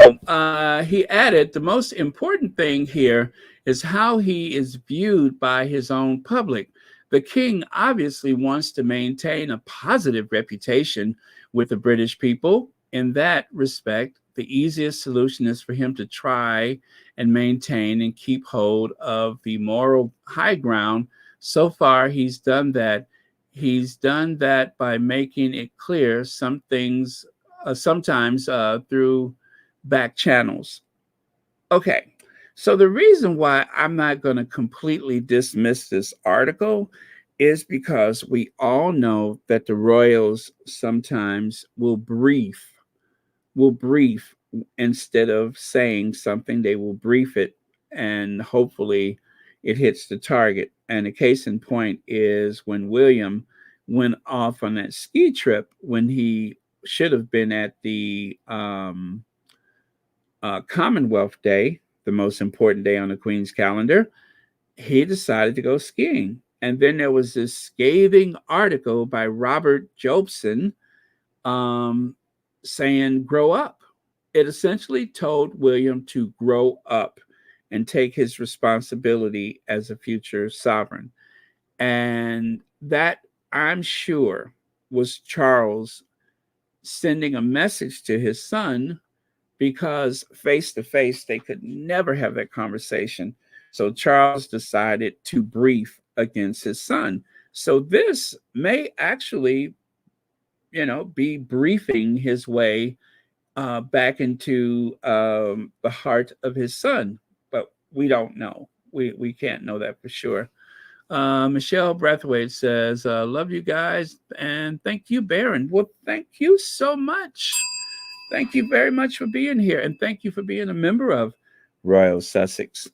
he added the most important thing here is how he is viewed by his own public. The king obviously wants to maintain a positive reputation with the British people. In that respect, the easiest solution is for him to try and maintain and keep hold of the moral high ground. So far, he's done that. He's done that by making it clear some things, sometimes through back channels. Okay, so the reason why I'm not going to completely dismiss this article is because we all know that the royals sometimes will brief instead of saying something, they will brief it and hopefully it hits the target. And a case in point is when William went off on that ski trip when he should have been at the Commonwealth Day, the most important day on the Queen's calendar, he decided to go skiing. And then there was this scathing article by Robert Jobson saying, grow up. It essentially told William to grow up and take his responsibility as a future sovereign. And that, I'm sure, was Charles sending a message to his son because face to face, they could never have that conversation. So Charles decided to brief against his son. So this may actually, be briefing his way back into the heart of his son, but we don't know. We can't know that for sure. Michelle Brathwaite says, love you guys, and thank you, Baron. Well, thank you so much. Thank you very much for being here, and thank you for being a member of Royal Sussex.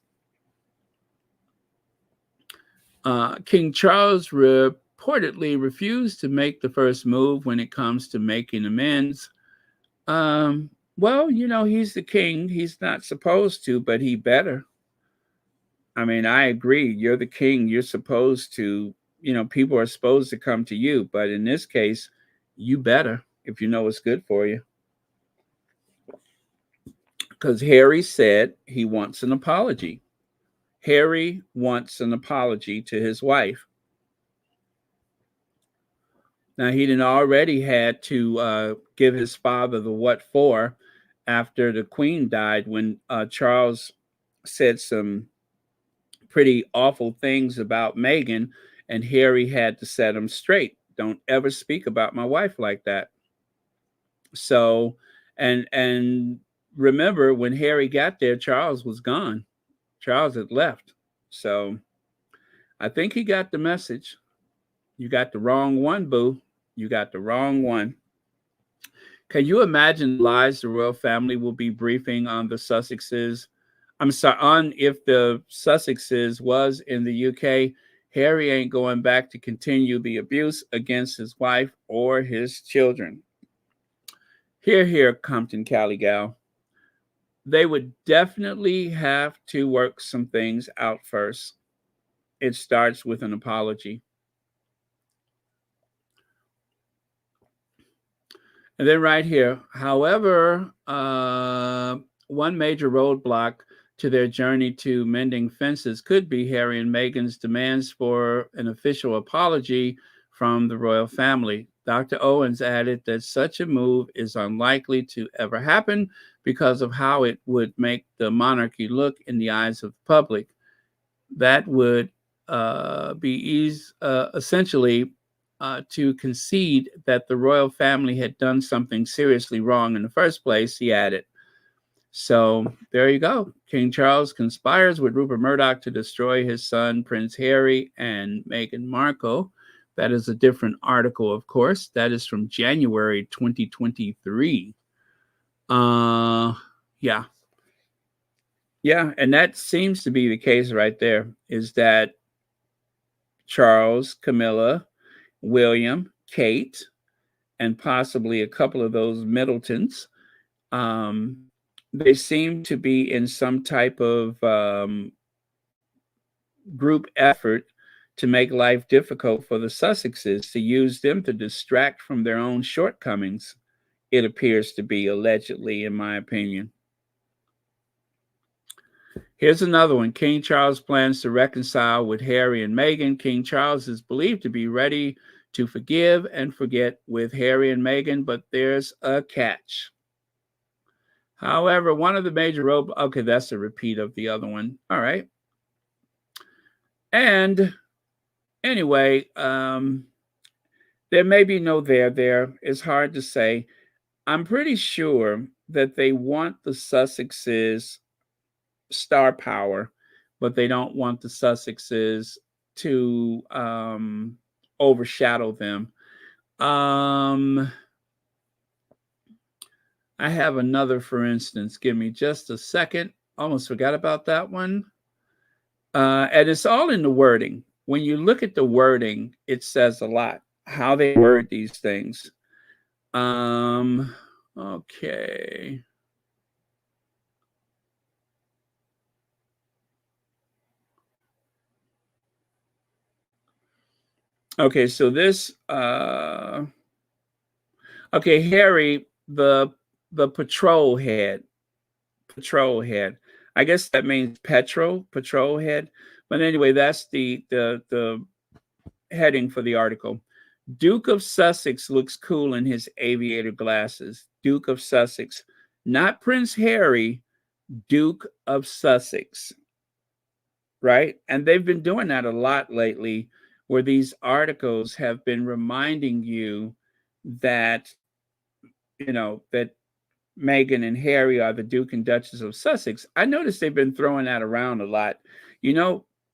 King Charles reportedly refused to make the first move when it comes to making amends. Well, he's the king. He's not supposed to, but he better. I mean, I agree. You're the king. You're supposed to, people are supposed to come to you. But in this case, you better if you know what's good for you. Because Harry said he wants an apology. Harry wants an apology to his wife. Now, he didn't already had to give his father the what for after the Queen died when Charles said some pretty awful things about Meghan, and Harry had to set him straight. Don't ever speak about my wife like that. So, and remember when Harry got there, Charles was gone. Charles had left. So I think he got the message. You got the wrong one, boo. You got the wrong one. Can you imagine the lies the royal family will be briefing on the Sussexes? I'm sorry, on if the Sussexes was in the UK, Harry ain't going back to continue the abuse against his wife or his children. Here, Compton Cali gal. They would definitely have to work some things out first. It starts with an apology. And then right here, however, one major roadblock to their journey to mending fences could be Harry and Meghan's demands for an official apology from the royal family. Dr. Owens added that such a move is unlikely to ever happen because of how it would make the monarchy look in the eyes of the public. That would be essentially to concede that the royal family had done something seriously wrong in the first place, he added. So there you go. King Charles conspires with Rupert Murdoch to destroy his son, Prince Harry, and Meghan Markle. That is a different article, of course. That is from January 2023. Yeah. Yeah, and that seems to be the case right there, is that Charles, Camilla, William, Kate, and possibly a couple of those Middletons, they seem to be in some type of group effort to make life difficult for the Sussexes, to use them to distract from their own shortcomings, it appears to be, allegedly, in my opinion. Here's another one. King Charles plans to reconcile with Harry and Meghan. King Charles is believed to be ready to forgive and forget with Harry and Meghan, but there's a catch. However, one of the major okay, that's a repeat of the other one. All right. And anyway, there may be no there. It's hard to say. I'm pretty sure that they want the Sussexes star power, but they don't want the Sussexes to overshadow them. I have another, for instance. Give me just a second. Almost forgot about that one. And it's all in the wording. When you look at the wording, it says a lot, how they word these things. Okay. Okay, so this, okay, Harry, the patrol head. I guess that means patrol head. But anyway, that's the heading for the article. Duke of Sussex looks cool in his aviator glasses. Duke of Sussex, not Prince Harry, Duke of Sussex, right? And they've been doing that a lot lately, where these articles have been reminding you that, that Meghan and Harry are the Duke and Duchess of Sussex. I noticed they've been throwing that around a lot.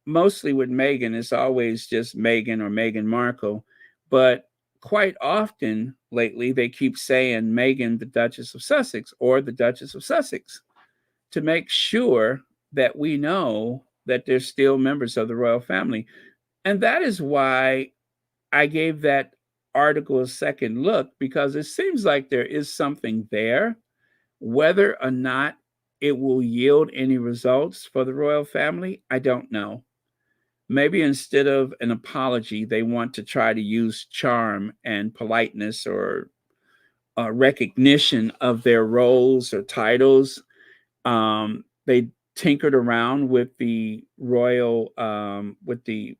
Mostly with Meghan, it's always just Meghan or Meghan Markle. But quite often lately, they keep saying Meghan, the Duchess of Sussex, or the Duchess of Sussex, to make sure that we know that they're still members of the royal family. And that is why I gave that article a second look, because it seems like there is something there. Whether or not it will yield any results for the royal family, I don't know. Maybe instead of an apology, they want to try to use charm and politeness or recognition of their roles or titles. They tinkered around with the royal, with the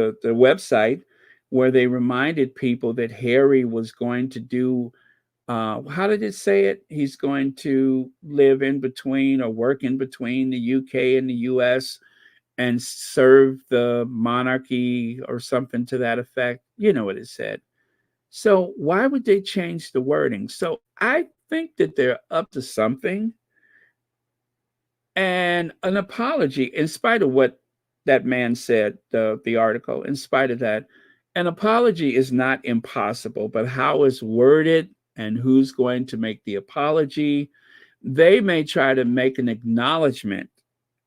website, where they reminded people that Harry was going to do, how did it say it? He's going to live in between, or work in between, the UK and the US, and serve the monarchy, or something to that effect. You know what it said. So why would they change the wording? So I think that they're up to something. And an apology, in spite of what that man said, the article, in spite of that, an apology is not impossible, but how it's worded and who's going to make the apology, they may try to make an acknowledgement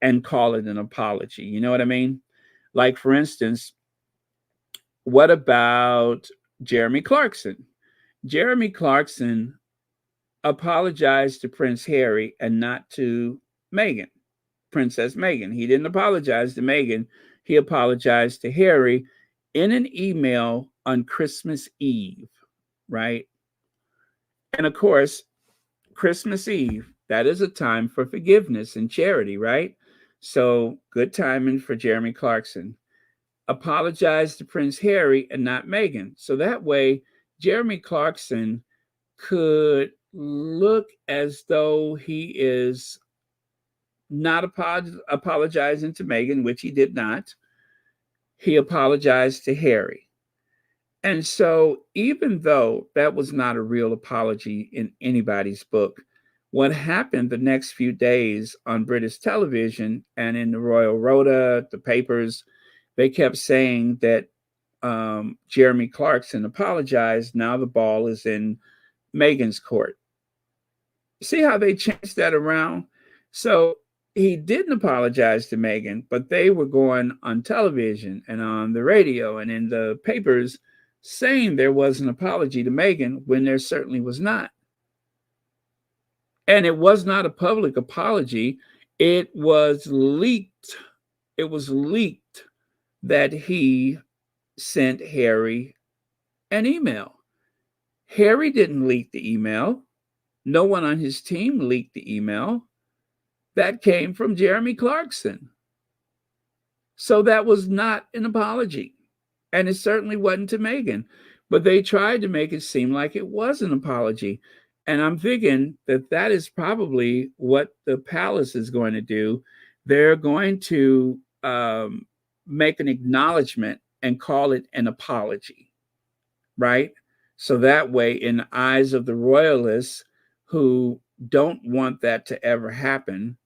and call it an apology. You know what I mean? Like, for instance, what about Jeremy Clarkson? Jeremy Clarkson apologized to Prince Harry and not to Meghan, Princess Meghan. He didn't apologize to Meghan. He apologized to Harry in an email on Christmas Eve, right? And of course, Christmas Eve, that is a time for forgiveness and charity, right? So good timing for Jeremy Clarkson. Apologize to Prince Harry and not Meghan. So that way, Jeremy Clarkson could look as though he is not apologizing to Meghan, which he did not. He apologized to Harry. And so, even though that was not a real apology in anybody's book, What happened the next few days on British television and in the Royal Rota, the papers, they kept saying that Jeremy Clarkson apologized. Now the ball is in Meghan's court. See how they changed that around? So he didn't apologize to Meghan, but they were going on television and on the radio and in the papers saying there was an apology to Meghan when there certainly was not. And it was not a public apology. It was leaked. It was leaked that he sent Harry an email. Harry didn't leak the email. No one on his team leaked the email. That came from Jeremy Clarkson. So that was not an apology. And it certainly wasn't to Meghan. But they tried to make it seem like it was an apology. And I'm thinking that that is probably what the palace is going to do. They're going to make an acknowledgement and call it an apology, right? So that way, in the eyes of the royalists who don't want that to ever happen,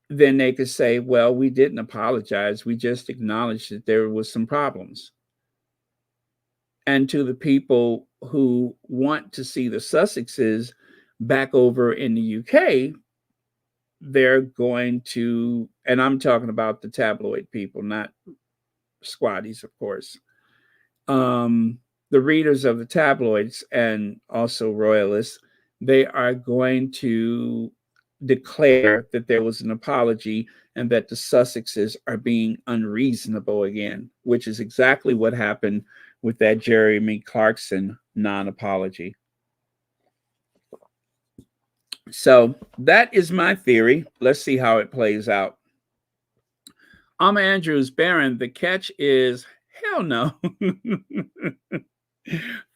then they could say, well, we didn't apologize. We just acknowledged that there was some problems. And to the people who want to see the Sussexes back over in the UK, they're going to, and I'm talking about the tabloid people, not squaddies, of course. The readers of the tabloids and also royalists, they are going to declare that there was an apology and that the Sussexes are being unreasonable again, which is exactly what happened with that Jeremy Clarkson non-apology. So that is my theory. Let's see how it plays out. Alma Andrews, Baron, the catch is hell no.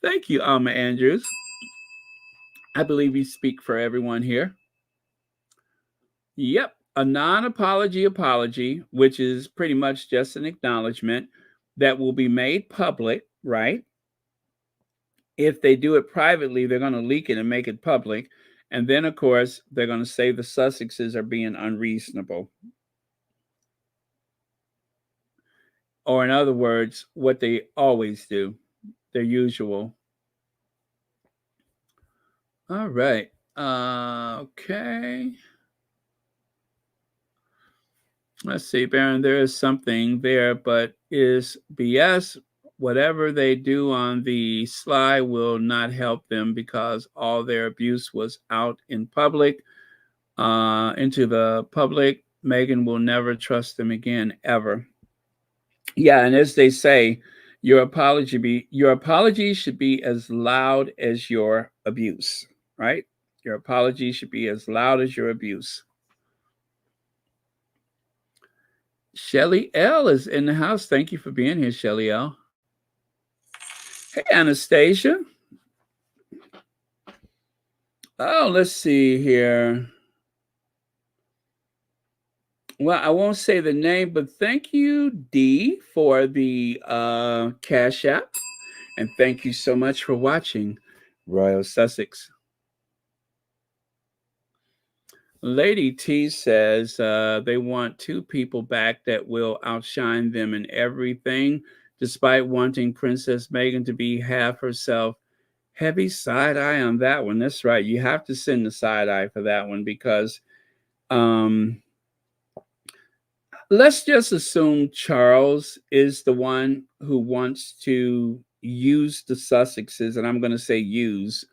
Thank you, Alma Andrews. I believe you speak for everyone here. Yep, a non-apology apology, which is pretty much just an acknowledgement that will be made public, right? If they do it privately, they're going to leak it and make it public. And then, of course, they're going to say the Sussexes are being unreasonable. Or in other words, what they always do, their usual. All right. Okay. Let's see, Baron, there is something there, but is BS. Whatever they do on the sly will not help them because all their abuse was out in public, into the public. Meghan will never trust them again, ever. Yeah, and as they say, your apology should be as loud as your abuse, right? Your apology should be as loud as your abuse. Shelly L is in the house. Thank you for being here, Shelly L. Hey, Anastasia. Oh, let's see here. Well, I won't say the name, but thank you, D, for the Cash App. And thank you so much for watching Royal Sussex. Lady T says they want two people back that will outshine them in everything, despite wanting Princess Meghan to be half herself. Heavy side eye on that one. That's right. You have to send the side eye for that one because let's just assume Charles is the one who wants to use the Sussexes, and I'm going to say use.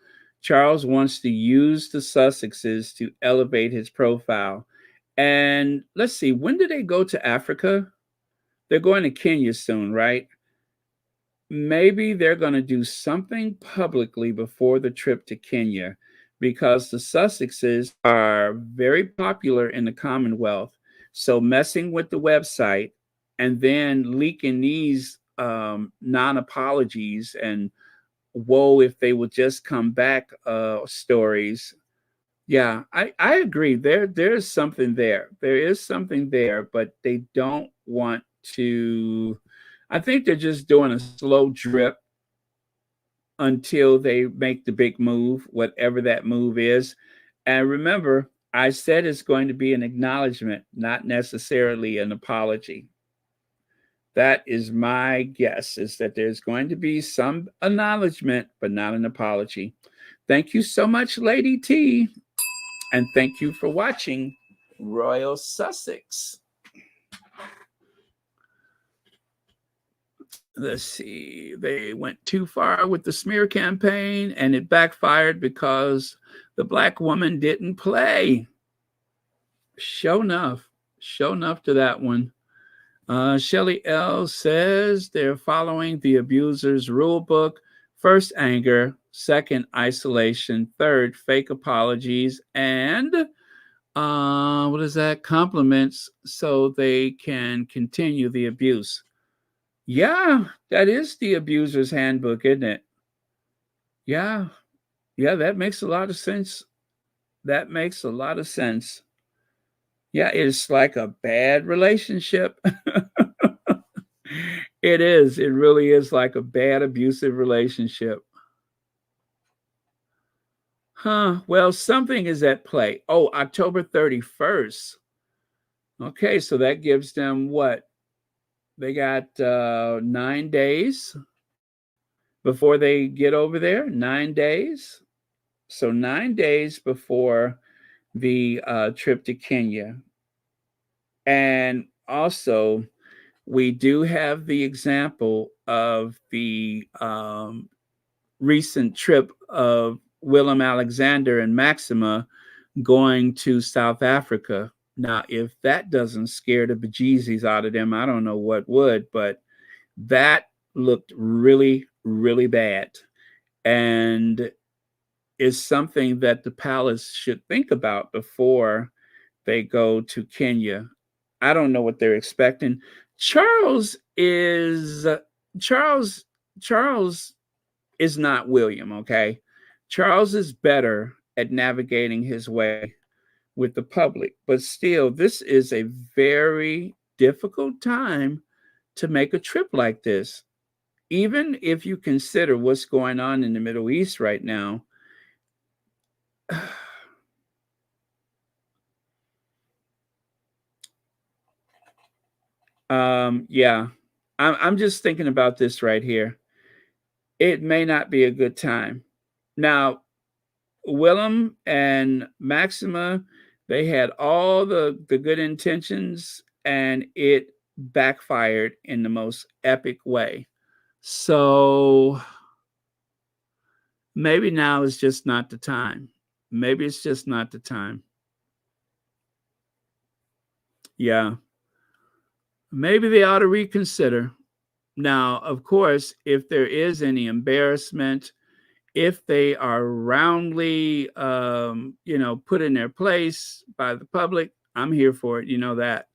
Charles wants to use the Sussexes to elevate his profile. And let's see, when do they go to Africa? They're going to Kenya soon, right? Maybe they're going to do something publicly before the trip to Kenya because the Sussexes are very popular in the Commonwealth. So messing with the website and then leaking these non-apologies and whoa, if they would just come back stories. Yeah, I agree. There's something there. There is something there, but they don't want to. I think they're just doing a slow drip until they make the big move, whatever that move is. And remember, I said it's going to be an acknowledgement, not necessarily an apology. That is my guess, is that there's going to be some acknowledgement, but not an apology. Thank you so much, Lady T. And thank you for watching Royal Sussex. Let's see. They went too far with the smear campaign, and it backfired because the black woman didn't play. Show enough to that one. Shelly L says they're following the abuser's rule book. First, anger. Second, isolation. Third, fake apologies. And what is that? Compliments so they can continue the abuse. Yeah, that is the abuser's handbook, isn't it? Yeah. Yeah, that makes a lot of sense. That makes a lot of sense. Yeah, it's like a bad relationship. It is. It really is like a bad abusive relationship. Huh. Well, something is at play. Oh, October 31st. Okay, so that gives them what? They got 9 days before they get over there. 9 days. So 9 days before the trip to Kenya. And also, we do have the example of the recent trip of Willem Alexander and Maxima going to South Africa. Now, if that doesn't scare the bejesus out of them, I don't know what would, but that looked really, really bad. And is something that the palace should think about before they go to Kenya. I don't know what they're expecting. Charles is Charles Charles is not William, okay? Charles is better at navigating his way with the public, but still this is a very difficult time to make a trip like this. Even if you consider what's going on in the Middle East right now, yeah, I'm just thinking about this right here. It may not be a good time. Now, Willem and Maxima, they had all the good intentions, and it backfired in the most epic way. So maybe now is just not the time. Maybe it's just not the time. Yeah. Maybe they ought to reconsider. Now, of course, if there is any embarrassment, if they are roundly, put in their place by the public, I'm here for it. You know that.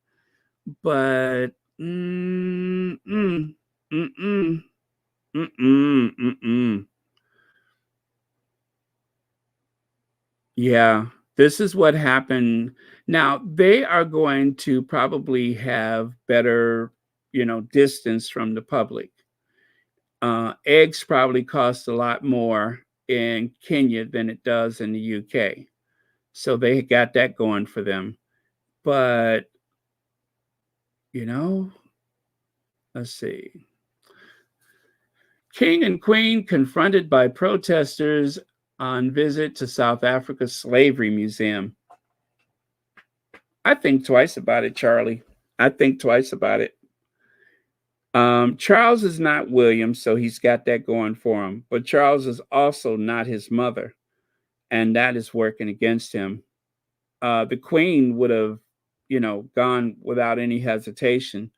But mm, mm, mm, mm, mm, mm, mm, mm. Yeah, this is what happened. Now they are going to probably have better, distance from the public. Eggs probably cost a lot more in Kenya than it does in the UK. So they got that going for them. But, you know, let's see. King and Queen confronted by protesters on visit to South Africa's slavery museum. I think twice about it, Charlie. I think twice about it. Charles is not William, so he's got that going for him. But Charles is also not his mother, and that is working against him. The Queen would have, gone without any hesitation.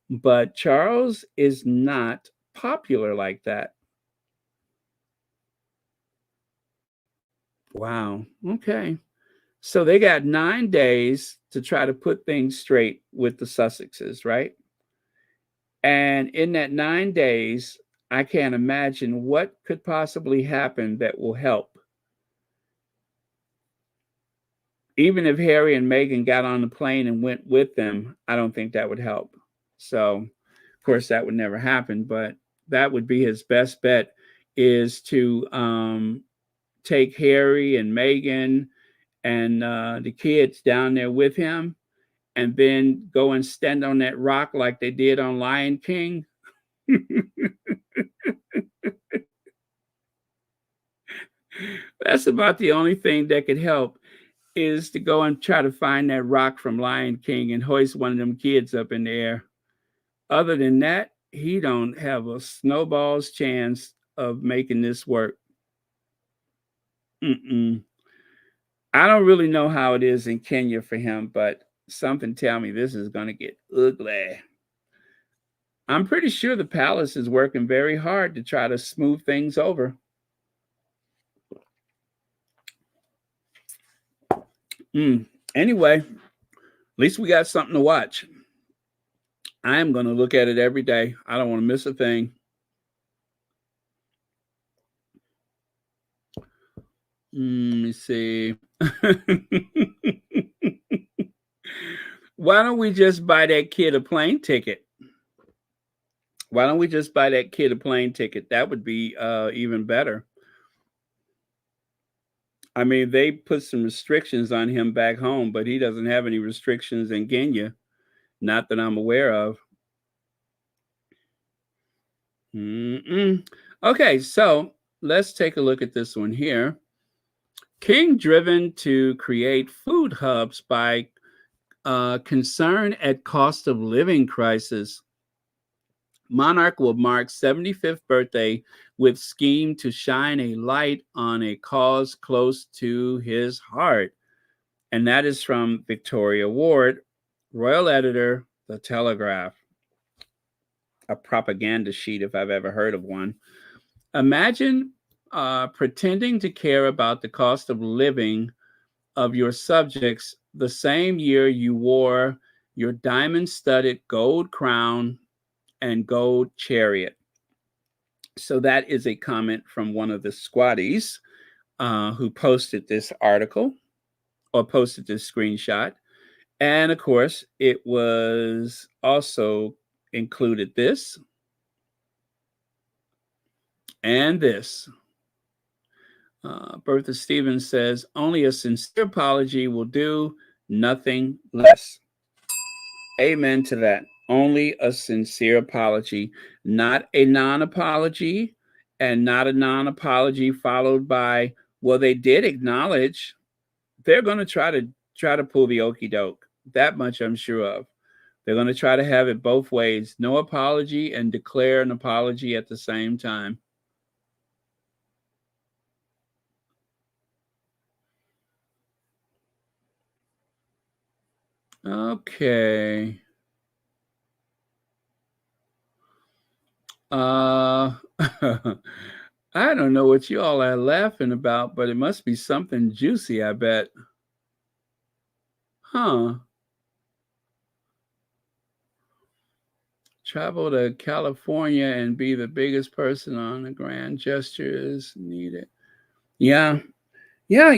But Charles is not popular like that. Wow. Okay. So they got 9 days to try to put things straight with the Sussexes, right? And in that 9 days, I can't imagine what could possibly happen that will help. Even if Harry and Meghan got on the plane and went with them, I don't think that would help. So, of course, that would never happen, but that would be his best bet, is to take Harry and Meghan and the kids down there with him, and then go and stand on that rock like they did on Lion King. That's about the only thing that could help, is to go and try to find that rock from Lion King and hoist one of them kids up in the air. Other than that, he don't have a snowball's chance of making this work. Mm-mm. I don't really know how it is in Kenya for him, but something tell me this is going to get ugly. I'm pretty sure the palace is working very hard to try to smooth things over. Anyway, at least we got something to watch. I am going to look at it every day. I don't want to miss a thing. Let me see. Why don't we just buy that kid a plane ticket? Why don't we just buy that kid a plane ticket? That would be even better. I mean, they put some restrictions on him back home, but he doesn't have any restrictions in Kenya, not that I'm aware of. Okay, so let's take a look at this one here. King driven to create food hubs by concern at cost of living crisis. Monarch will mark 75th birthday with scheme to shine a light on a cause close to his heart. And that is from Victoria Ward, Royal Editor, The Telegraph. A propaganda sheet, if I've ever heard of one. Imagine pretending to care about the cost of living of your subjects the same year you wore your diamond-studded gold crown and gold chariot. So that is a comment from one of the squatties who posted this article or posted this screenshot. And of course, it was also included this and this. Bertha Stevens says, only a sincere apology will do, nothing less. Amen to that. Only a sincere apology, not a non-apology, and not a non-apology followed by, well, they did acknowledge. They're going to try to pull the okey doke. That much I'm sure of. They're going to try to have it both ways. No apology and declare an apology at the same time. Okay. I don't know what you all are laughing about, but it must be something juicy, I bet. Huh. Travel to California and be the biggest person on the grand gesture is needed. Yeah. Yeah,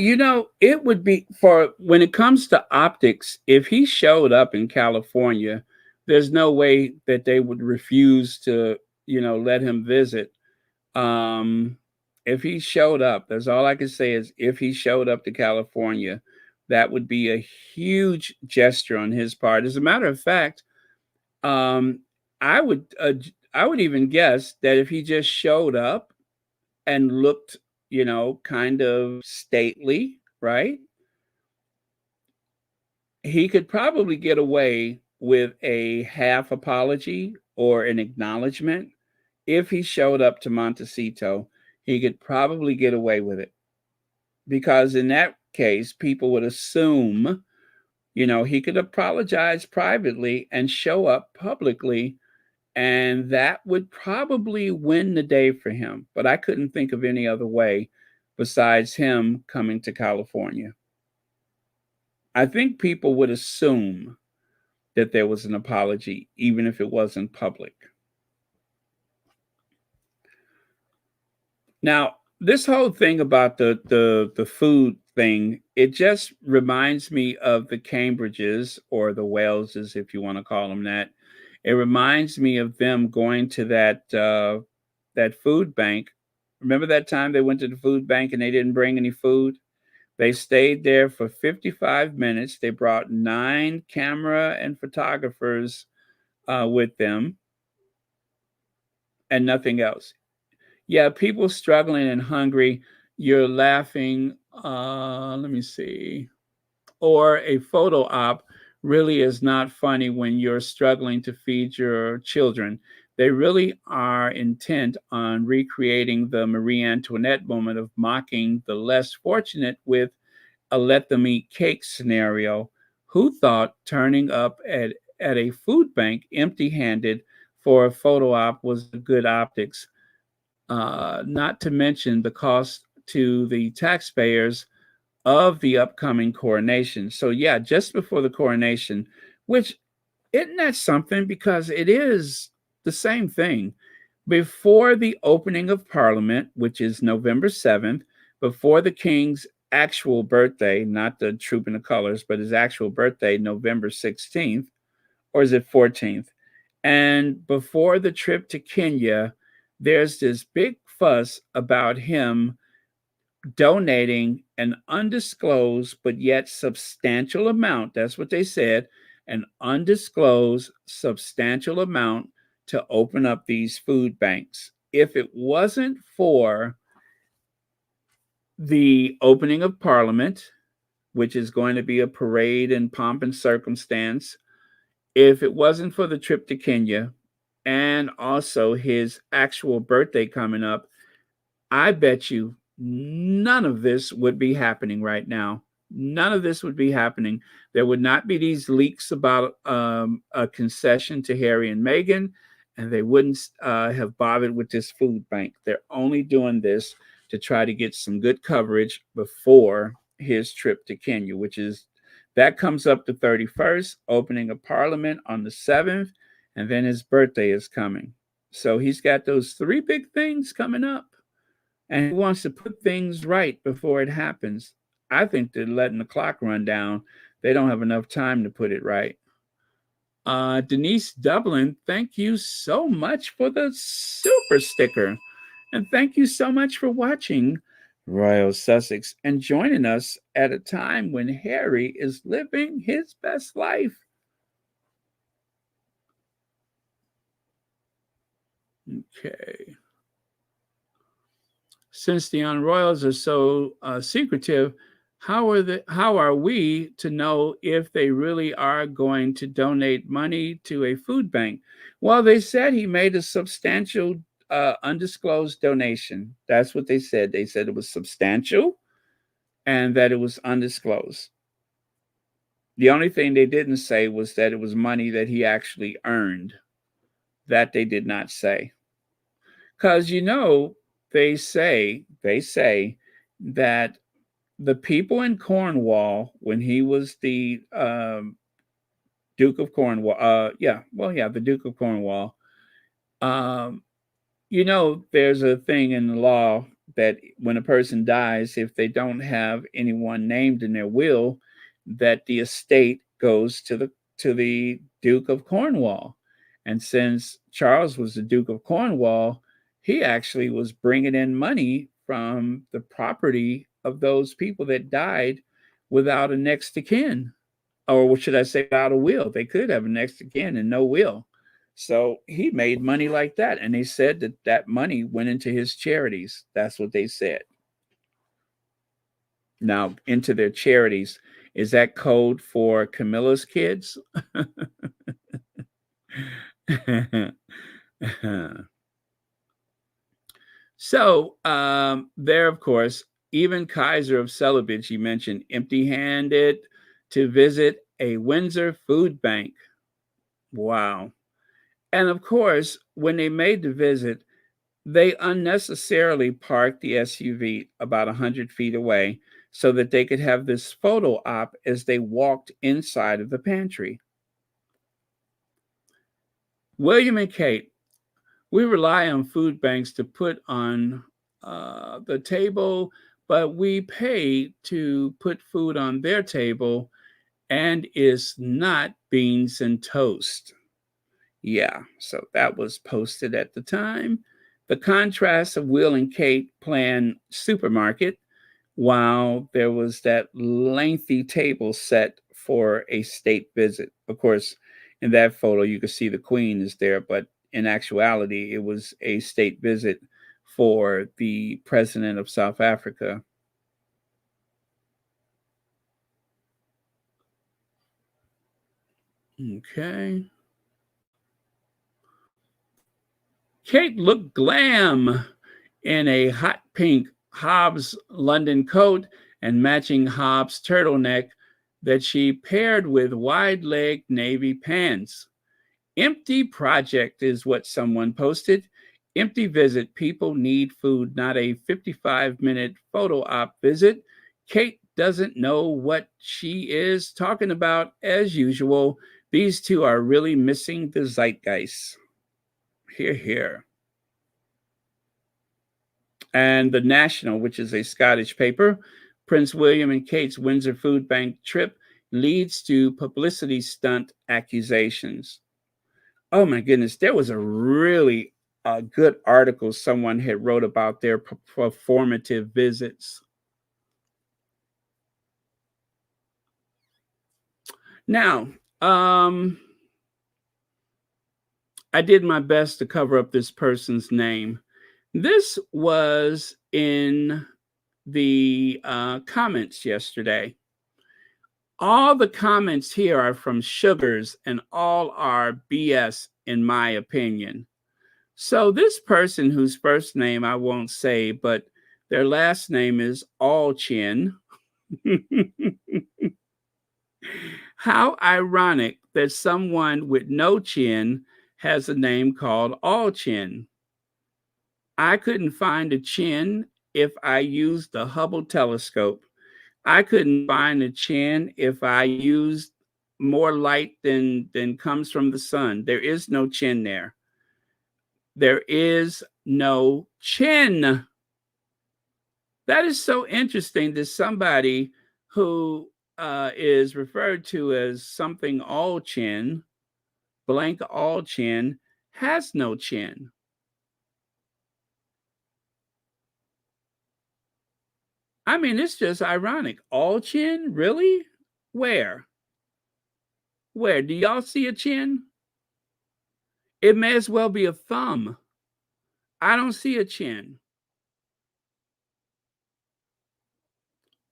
it would be, for when it comes to optics, if he showed up in California, there's no way that they would refuse to, let him visit. If he showed up, that's all I can say is if he showed up to California, that would be a huge gesture on his part. As a matter of fact, um, I would I would even guess that if he just showed up and looked, kind of stately, right? He could probably get away with a half apology or an acknowledgement. If he showed up to Montecito, he could probably get away with it. Because in that case, people would assume, he could apologize privately and show up publicly, and that would probably win the day for him. But I couldn't think of any other way besides him coming to California. I think people would assume that there was an apology, even if it wasn't public. Now, this whole thing about the food thing, it just reminds me of the Cambridges or the Waleses, if you want to call them that. It reminds me of them going to that food bank. Remember that time they went to the food bank and they didn't bring any food? They stayed there for 55 minutes. They brought 9 camera and photographers with them and nothing else. Yeah, people struggling and hungry. You're laughing. Let me see. Or a photo op really is not funny when you're struggling to feed your children. They really are intent on recreating the Marie Antoinette moment of mocking the less fortunate with a let them eat cake scenario. Who thought turning up at a food bank empty handed for a photo op was good optics? Not to mention the cost to the taxpayers of the upcoming coronation. So, yeah, just before the coronation, which isn't that something because it is the same thing. Before the opening of Parliament, which is November 7th, before the King's actual birthday, not the Trooping of Colors, but his actual birthday, November 16th, or is it 14th? And before the trip to Kenya, there's this big fuss about him donating an undisclosed but yet substantial amount. That's what they said, an undisclosed substantial amount to open up these food banks. If it wasn't for the opening of Parliament, which is going to be a parade and pomp and circumstance, if it wasn't for the trip to Kenya and also his actual birthday coming up, I bet you none of this would be happening right now. None of this would be happening. There would not be these leaks about a concession to Harry and Meghan, and they wouldn't have bothered with this food bank. They're only doing this to try to get some good coverage before his trip to Kenya, which is that comes up the 31st, opening of Parliament on the 7th, and then his birthday is coming. So he's got those 3 big things coming up and he wants to put things right before it happens. I think they're letting the clock run down. They don't have enough time to put it right. Denise Dublin, thank you so much for the super sticker. And thank you so much for watching Royal Sussex and joining us at a time when Harry is living his best life. Okay. Since the Royals are so secretive, how are we to know if they really are going to donate money to a food bank? Well, they said he made a substantial undisclosed donation. That's what they said. They said it was substantial and that it was undisclosed. The only thing they didn't say was that it was money that he actually earned. That they did not say. Because they say that the people in Cornwall, when he was the Duke of Cornwall, the Duke of Cornwall, um, there's a thing in the law that when a person dies, if they don't have anyone named in their will, that the estate goes to the Duke of Cornwall. And since Charles was the Duke of Cornwall, he actually was bringing in money from the property of those people that died without a next to kin, or what should I say, without a will. They could have a next to kin and no will. So he made money like that. And they said that that money went into his charities. That's what they said. Now, into their charities. Is that code for Camilla's kids? So, there, of course, even Kaiser of Celebridge, you mentioned, empty handed to visit a Windsor food bank. Wow. And of course, when they made the visit, they unnecessarily parked the SUV about 100 feet away so that they could have this photo op as they walked inside of the pantry. William and Kate, we rely on food banks to put on the table, but we pay to put food on their table, and it's not beans and toast. Yeah, so that was posted at the time. The contrast of Will and Kate plan supermarket. while there was that lengthy table set for a state visit. Of course, in that photo, you can see the Queen is there, but in actuality, it was a state visit for the president of South Africa. Okay. Kate looked glam in a hot pink Hobbs London coat and matching Hobbs turtleneck that she paired with wide leg navy pants. Empty project is what someone posted. Empty visit. People need food, not a 55-minute photo op visit. Kate doesn't know what she is talking about as usual. These two are really missing the zeitgeist. Here, here. And the National, which is a Scottish paper, Prince William and Kate's Windsor Food Bank trip leads to publicity stunt accusations. Oh my goodness, there was a really good article someone had wrote about their performative visits. Now, I did my best to cover up this person's name. This was in the comments yesterday. All the comments here are from sugars and all are BS, in my opinion. So, this person whose first name I won't say, but their last name is Allchin. How ironic that someone with no chin has a name called Allchin. I couldn't find a chin if I used the Hubble telescope. I couldn't find a chin if I used more light than comes from the sun. There is no chin there. There is no chin. That is so interesting that somebody who is referred to as something all chin, blank all chin, has no chin. I mean, it's just ironic. All chin? Really? Where? Where? Do y'all see a chin? It may as well be a thumb. I don't see a chin.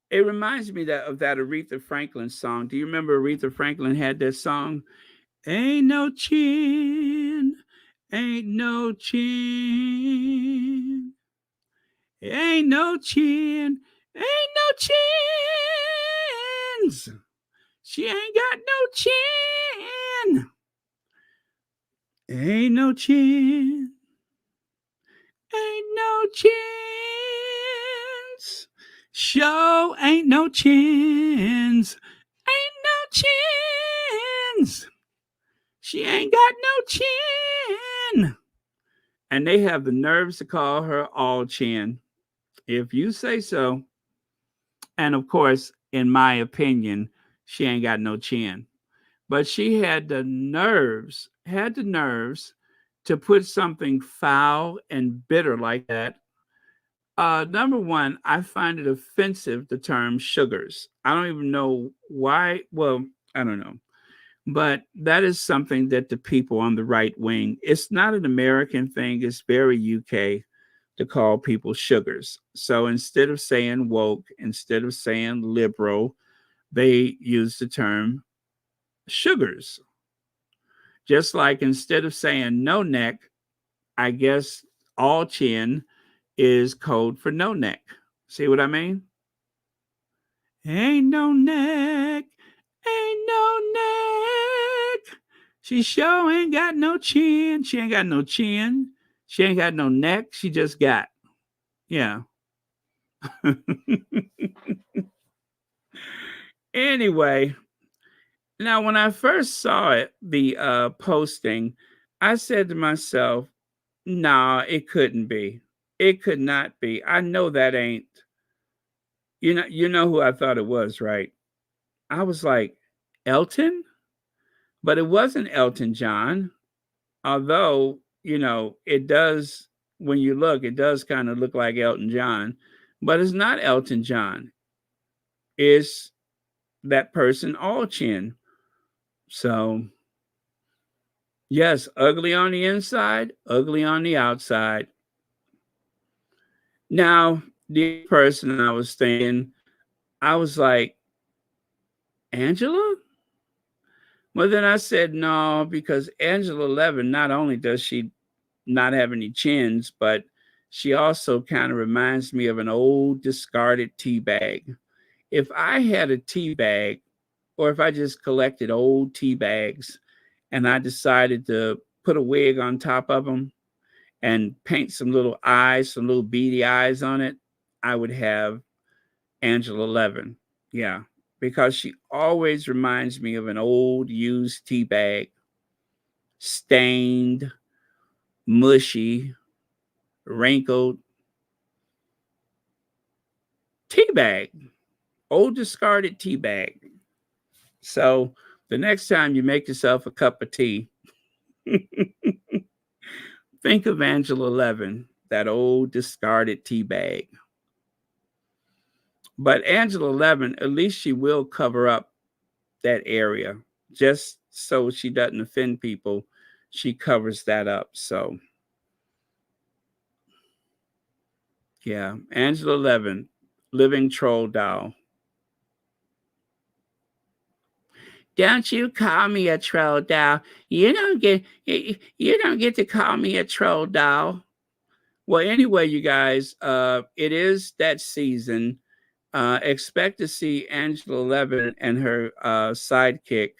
It reminds me of that Aretha Franklin song. Do you remember Aretha Franklin had that song? Ain't no chin, ain't no chin, ain't no chin, ain't no chins. She ain't got no chin. Ain't no chin, ain't no chins. Show ain't no chins, ain't no chins. She ain't got no chin. And they have the nerves to call her all chin. If you say so. And of course, in my opinion, she ain't got no chin. But she had the nerves to put something foul and bitter like that. Number one, I find it offensive, the term sugars. I don't even know why. Well, I don't know. But that is something that the people on the right wing, it's not an American thing, it's very UK to call people sugars. So instead of saying woke, instead of saying liberal, they use the term sugars. Just like instead of saying no neck, I guess all chin is code for no neck. See what I mean? Ain't no neck, ain't no neck. She sure ain't got no chin. She ain't got no chin. She ain't got no neck. She just got, yeah. Anyway, now when I first saw it, the posting, I said to myself, nah, it couldn't be. It could not be. I know that ain't. You know who I thought it was, right? I was like, Elton? But it wasn't Elton John. Although, it does, when you look, it does kind of look like Elton John. but it's not Elton John. It's that person all chin. So yes, ugly on the inside, ugly on the outside. Now, the person I was thinking, I was like, Angela? Well, then I said no, because Angela Levin, not only does she not have any chins, but she also kind of reminds me of an old discarded tea bag. If I had a tea bag, or if I just collected old tea bags and I decided to put a wig on top of them and paint some little eyes, some little beady eyes on it, I would have Angela Levin. Yeah, because she always reminds me of an old used tea bag, stained, mushy, wrinkled tea bag, old discarded tea bag. So the next time you make yourself a cup of tea, think of Angela Levin, that old discarded tea bag. But Angela Levin, at least she will cover up that area just so she doesn't offend people. She covers that up. So, yeah, Angela Levin, living troll doll. Don't you call me a troll doll. You don't get to call me a troll doll. Well, anyway, you guys, it is that season. Expect to see Angela Levin and her sidekick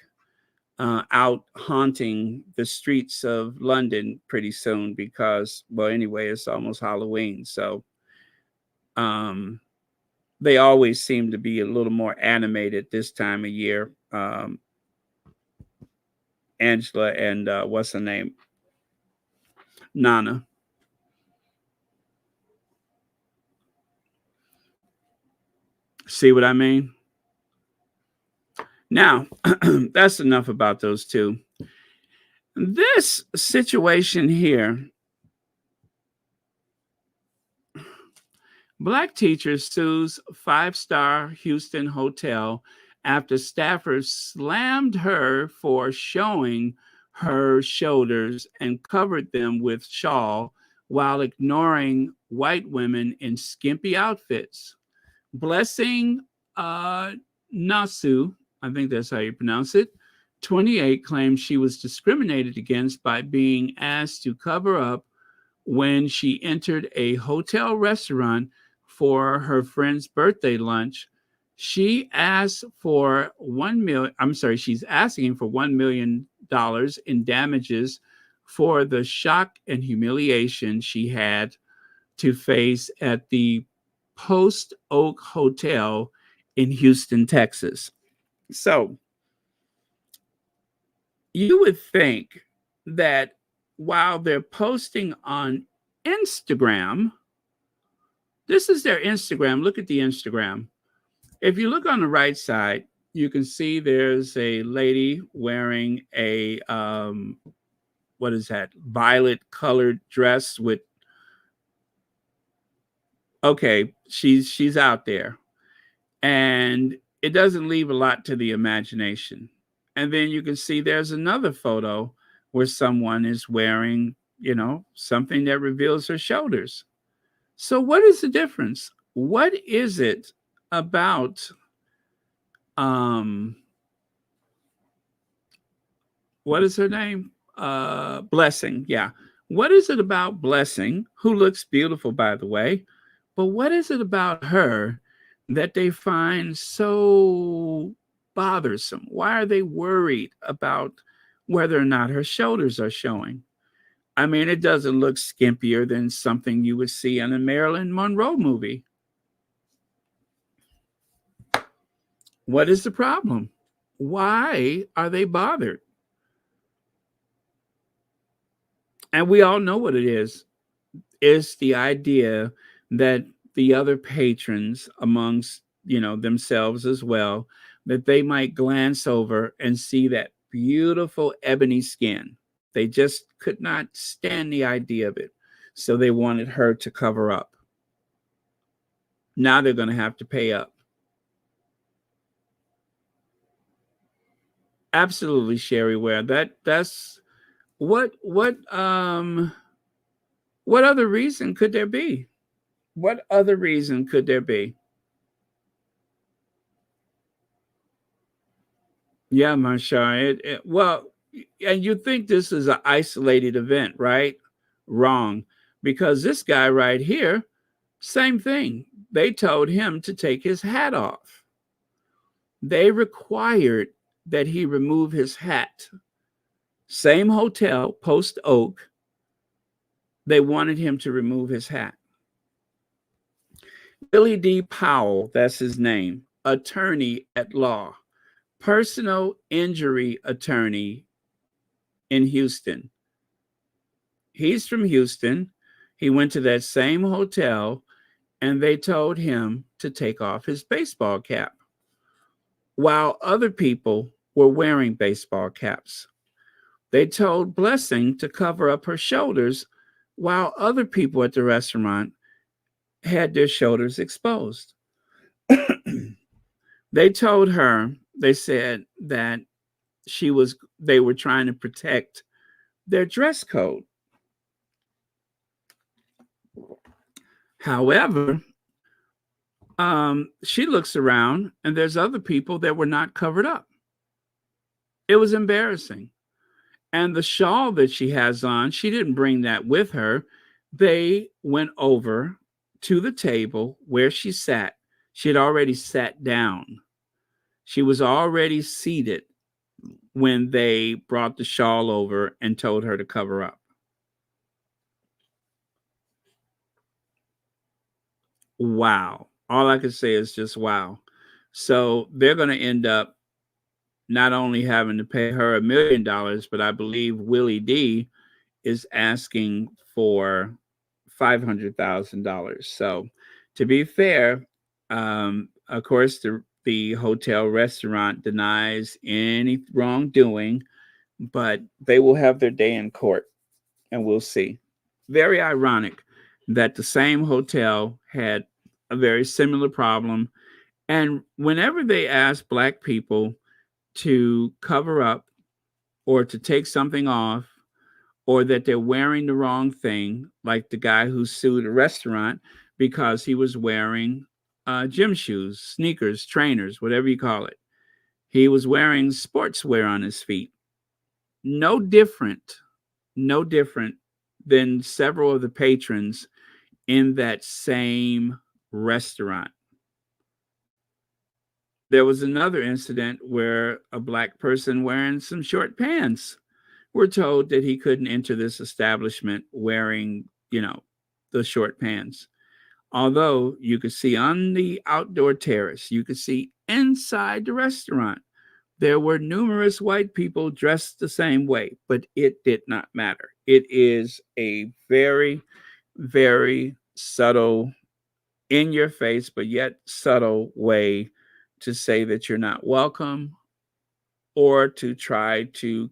out haunting the streets of London pretty soon because, well, anyway, it's almost Halloween. So they always seem to be a little more animated this time of year. Angela and what's her name? Nana. See what I mean? Now, that's enough about those two. This situation here, Black teacher sues five-star Houston hotel after staffers slammed her for showing her shoulders and covered them with shawl while ignoring white women in skimpy outfits. Blessing Nasu, I think that's how you pronounce it, 28, claims she was discriminated against by being asked to cover up when she entered a hotel restaurant for her friend's birthday lunch. She asked for 1 million, I'm sorry, she's asking for $1 million in damages for the shock and humiliation she had to face at the Post Oak Hotel in Houston, Texas. So you would think that while they're posting on Instagram, this is their Instagram. Look at the Instagram. If you look on the right side, you can see there's a lady wearing a what is that? Violet colored dress with, okay, she's out there. And it doesn't leave a lot to the imagination. And then you can see there's another photo where someone is wearing, something that reveals her shoulders. So what is the difference? What is it about what is her name? Blessing. Yeah. What is it about Blessing, who looks beautiful, by the way? But what is it about her that they find so bothersome? Why are they worried about whether or not her shoulders are showing? I mean, it doesn't look skimpier than something you would see in a Marilyn Monroe movie. What is the problem? Why are they bothered? And we all know what it is. It's the idea that the other patrons amongst, themselves as well, that they might glance over and see that beautiful ebony skin. They just could not stand the idea of it. So they wanted her to cover up. Now they're going to have to pay up. Absolutely, Sherry Ware. That's what other reason could there be? What other reason could there be? Yeah, Marsha. Well, and you think this is an isolated event, right? Wrong, because this guy right here, same thing. They told him to take his hat off. They required that he remove his hat. Same hotel, Post Oak. They wanted him to remove his hat. Billy D. Powell, that's his name, attorney at law, personal injury attorney in Houston. He's from Houston. He went to that same hotel and they told him to take off his baseball cap while other people were wearing baseball caps. They told Blessing to cover up her shoulders while other people at the restaurant had their shoulders exposed. They told her, they said that they were trying to protect their dress code. However, she looks around and there's other people that were not covered up. It was embarrassing. And the shawl that she has on, she didn't bring that with her. They went over to the table where she sat. She had already sat down. She was already seated when they brought the shawl over and told her to cover up. Wow. All I can say is just wow. So they're going to end up not only having to pay her $1 million, but I believe Willie D is asking for $500,000. So, to be fair, of course, the hotel restaurant denies any wrongdoing, but they will have their day in court, and we'll see. Very ironic that the same hotel had a very similar problem, and whenever they ask Black people to cover up or to take something off or that they're wearing the wrong thing, like the guy who sued a restaurant because he was wearing gym shoes, sneakers, trainers, whatever you call it. He was wearing sportswear on his feet. No different, no different than several of the patrons in that same restaurant. There was another incident where a Black person wearing some short pants were told that he couldn't enter this establishment wearing, the short pants. Although you could see on the outdoor terrace, you could see inside the restaurant, there were numerous white people dressed the same way, but it did not matter. It is a very, very subtle, in your face, but yet subtle way to say that you're not welcome or to try to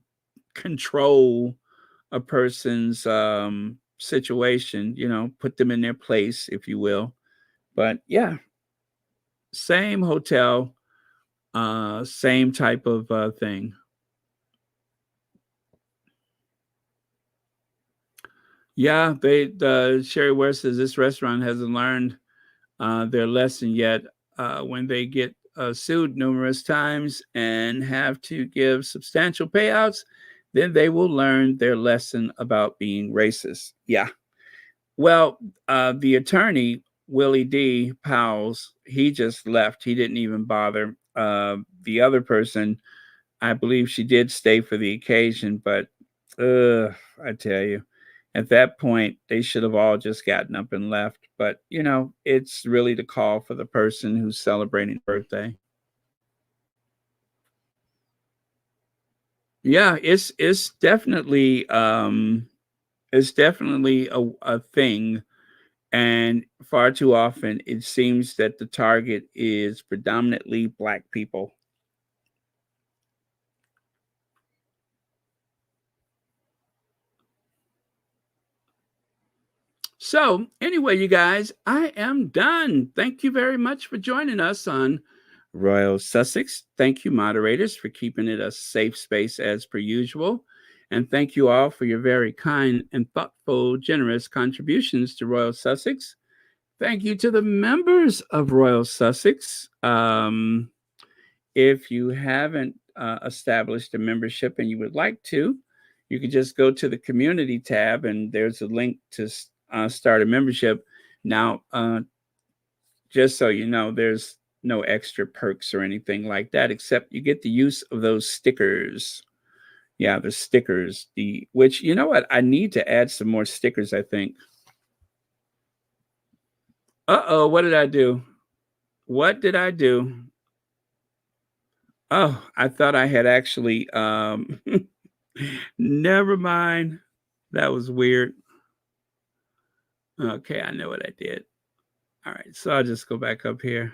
control a person's situation, put them in their place, if you will. But yeah, same hotel, same type of thing. Yeah, Sherry Ware says this restaurant hasn't learned their lesson yet. When they get sued numerous times and have to give substantial payouts, then they will learn their lesson about being racist. Yeah. Well, the attorney, Willie D. Powell's, he just left. He didn't even bother. The other person, I believe she did stay for the occasion, but I tell you, at that point, they should have all just gotten up and left. But, it's really the call for the person who's celebrating birthday. Yeah, it's definitely a thing. And far too often, it seems that the target is predominantly Black people. So, anyway, you guys, I am done. Thank you very much for joining us on Royal Sussex. Thank you, moderators, for keeping it a safe space as per usual. And thank you all for your very kind and thoughtful, generous contributions to Royal Sussex. Thank you to the members of Royal Sussex. If you haven't established a membership and you would like to, you can just go to the community tab and there's a link to start a membership. Now, just so you know, there's no extra perks or anything like that, except you get the use of those stickers. Yeah, the stickers, which, you know what? I need to add some more stickers, I think. Uh-oh, what did I do? What did I do? Oh, I thought I had actually, never mind. That was weird. Okay, I know what I did. All right, so I'll just go back up here.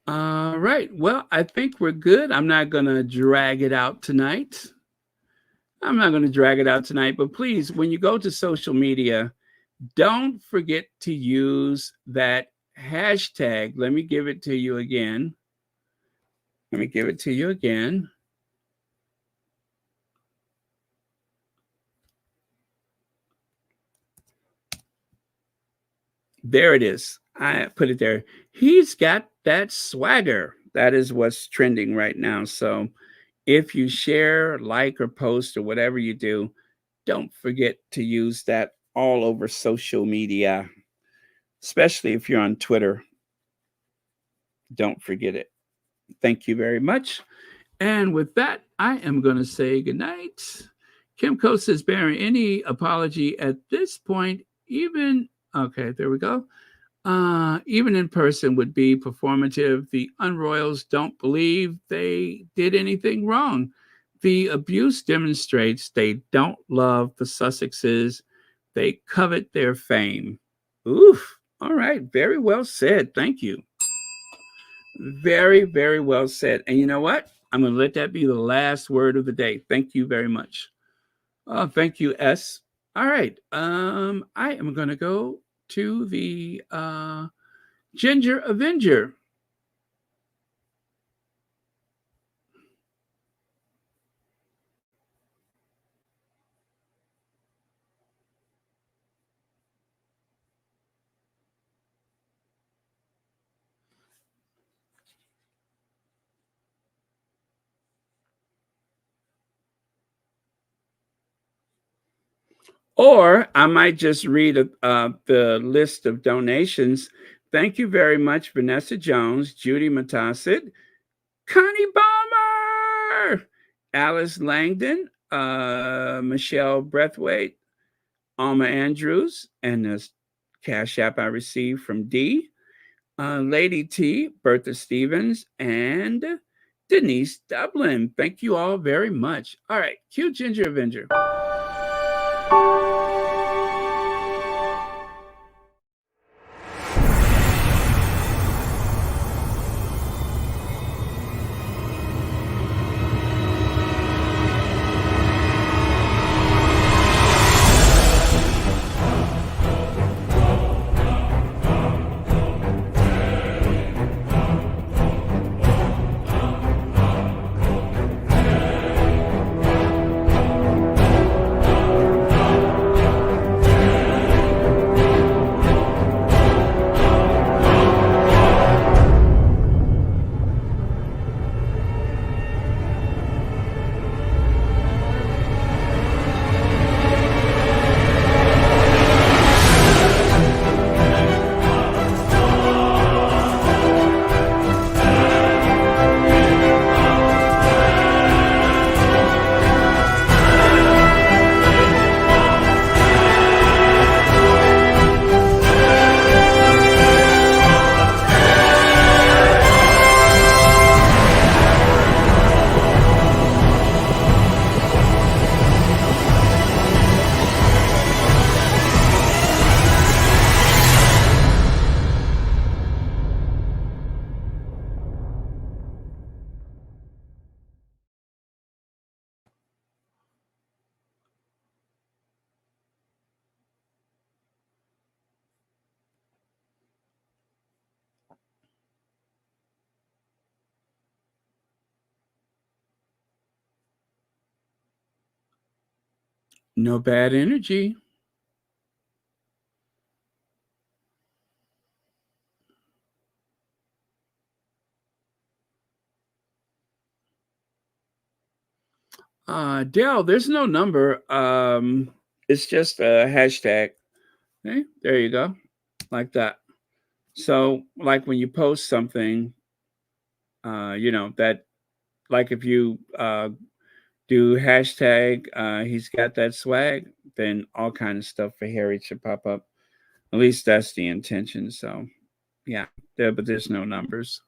All right, well, I think we're good. I'm not going to drag it out tonight. But please, when you go to social media, don't forget to use that hashtag. Let me give it to you again. There it is. I put it there. He's got that swagger. That is what's trending right now. So if you share, like, or post, or whatever you do, don't forget to use that all over social media, especially if you're on Twitter. Don't forget it. Thank you very much. And with that, I am going to say goodnight. Kimco says, bearing any apology at this point, okay, there we go. Even in person would be performative. The Unroyals don't believe they did anything wrong. The abuse demonstrates they don't love the Sussexes. They covet their fame. Oof. All right. Very well said. Thank you. Very, very well said. And you know what? I'm going to let that be the last word of the day. Thank you very much. Thank you, S. All right. I am going to go to the Ginger Avenger. Or I might just read the list of donations. Thank you very much, Vanessa Jones, Judy Matasset, Connie Balmer, Alice Langdon, Michelle Breathwaite, Alma Andrews, and the Cash App I received from D, Lady T, Bertha Stevens, and Denise Dublin. Thank you all very much. All right, cue Ginger Avenger. No bad energy. Dale, there's no number. It's just a hashtag. Okay, there you go. Like that. So, like when you post something, that like if you do hashtag he's got that swag, then all kind of stuff for Harry should pop up. At least that's the intention. So yeah, but there's no numbers.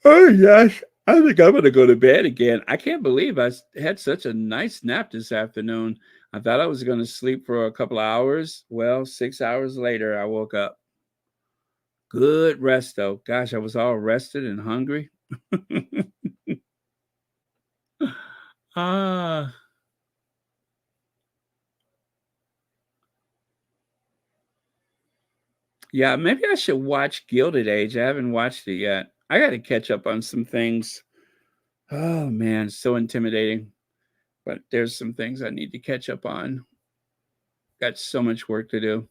Oh yes, I think I'm gonna go to bed again. I can't believe had such a nice nap this afternoon. I thought I was gonna sleep for a couple of hours. Well, 6 hours later, I woke up. Good rest though. Gosh, I was all rested and hungry. Ah, yeah. Maybe I should watch Gilded Age. I haven't watched it yet. I got to catch up on some things. Oh man, so intimidating. But there's some things I need to catch up on. Got so much work to do.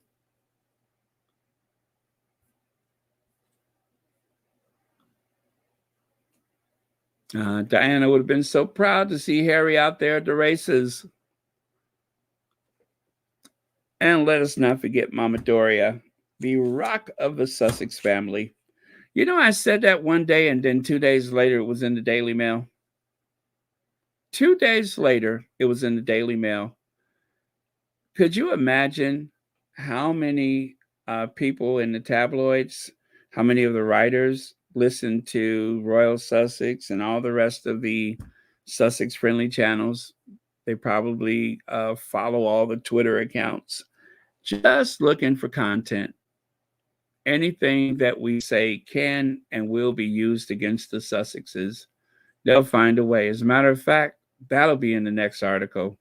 Diana would have been so proud to see Harry out there at the races. And let us not forget Mama Doria, the rock of the Sussex family. You know, I said that one day, and then 2 days later, it was in the Daily Mail. 2 days later, it was in the Daily Mail. Could you imagine how many people in the tabloids, how many of the writers listen to Royal Sussex and all the rest of the Sussex friendly channels? They probably follow all the Twitter accounts, just looking for content. Anything that we say can and will be used against the Sussexes, they'll find a way. As a matter of fact, that'll be in the next article.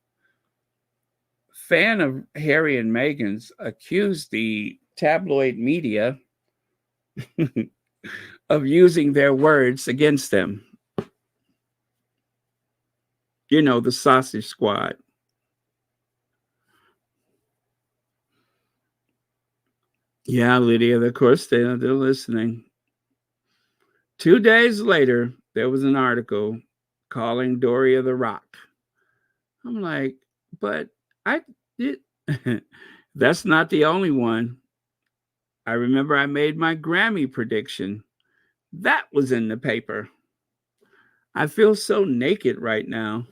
Fan of Harry and Meghan's accused the tabloid media of using their words against them. You know, the sausage squad. Yeah, Lydia, of course, they're listening. 2 days later, there was an article calling Doria the Rock. I'm like, but I did. That's not the only one. I remember I made my Grammy prediction. That was in the paper. I feel so naked right now.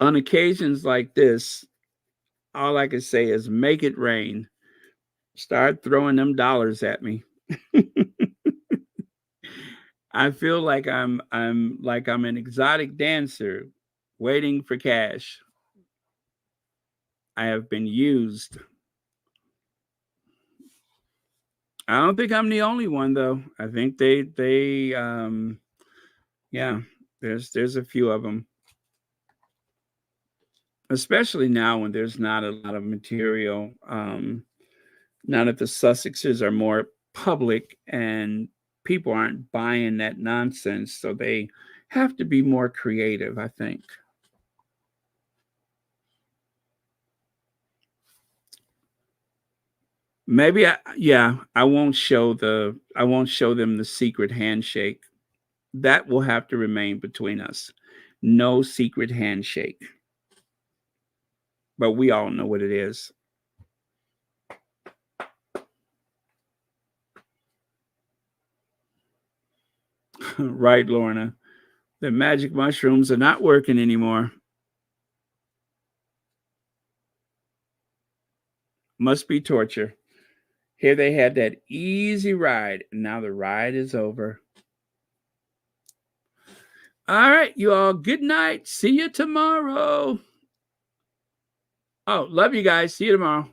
On occasions like this, all I can say is make it rain. Start throwing them dollars at me. I feel like I'm an exotic dancer waiting for cash. I have been used. I don't think I'm the only one though. I think they yeah, there's a few of them. Especially now when there's not a lot of material. Now that the Sussexes are more public and people aren't buying that nonsense, so they have to be more creative, I think. Maybe I won't show them the secret handshake. That will have to remain between us. No secret handshake. But we all know what it is. Right, Lorna. The magic mushrooms are not working anymore. Must be torture. Here they had that easy ride, and now the ride is over. All right, you all. Good night. See you tomorrow. Oh, love you guys. See you tomorrow.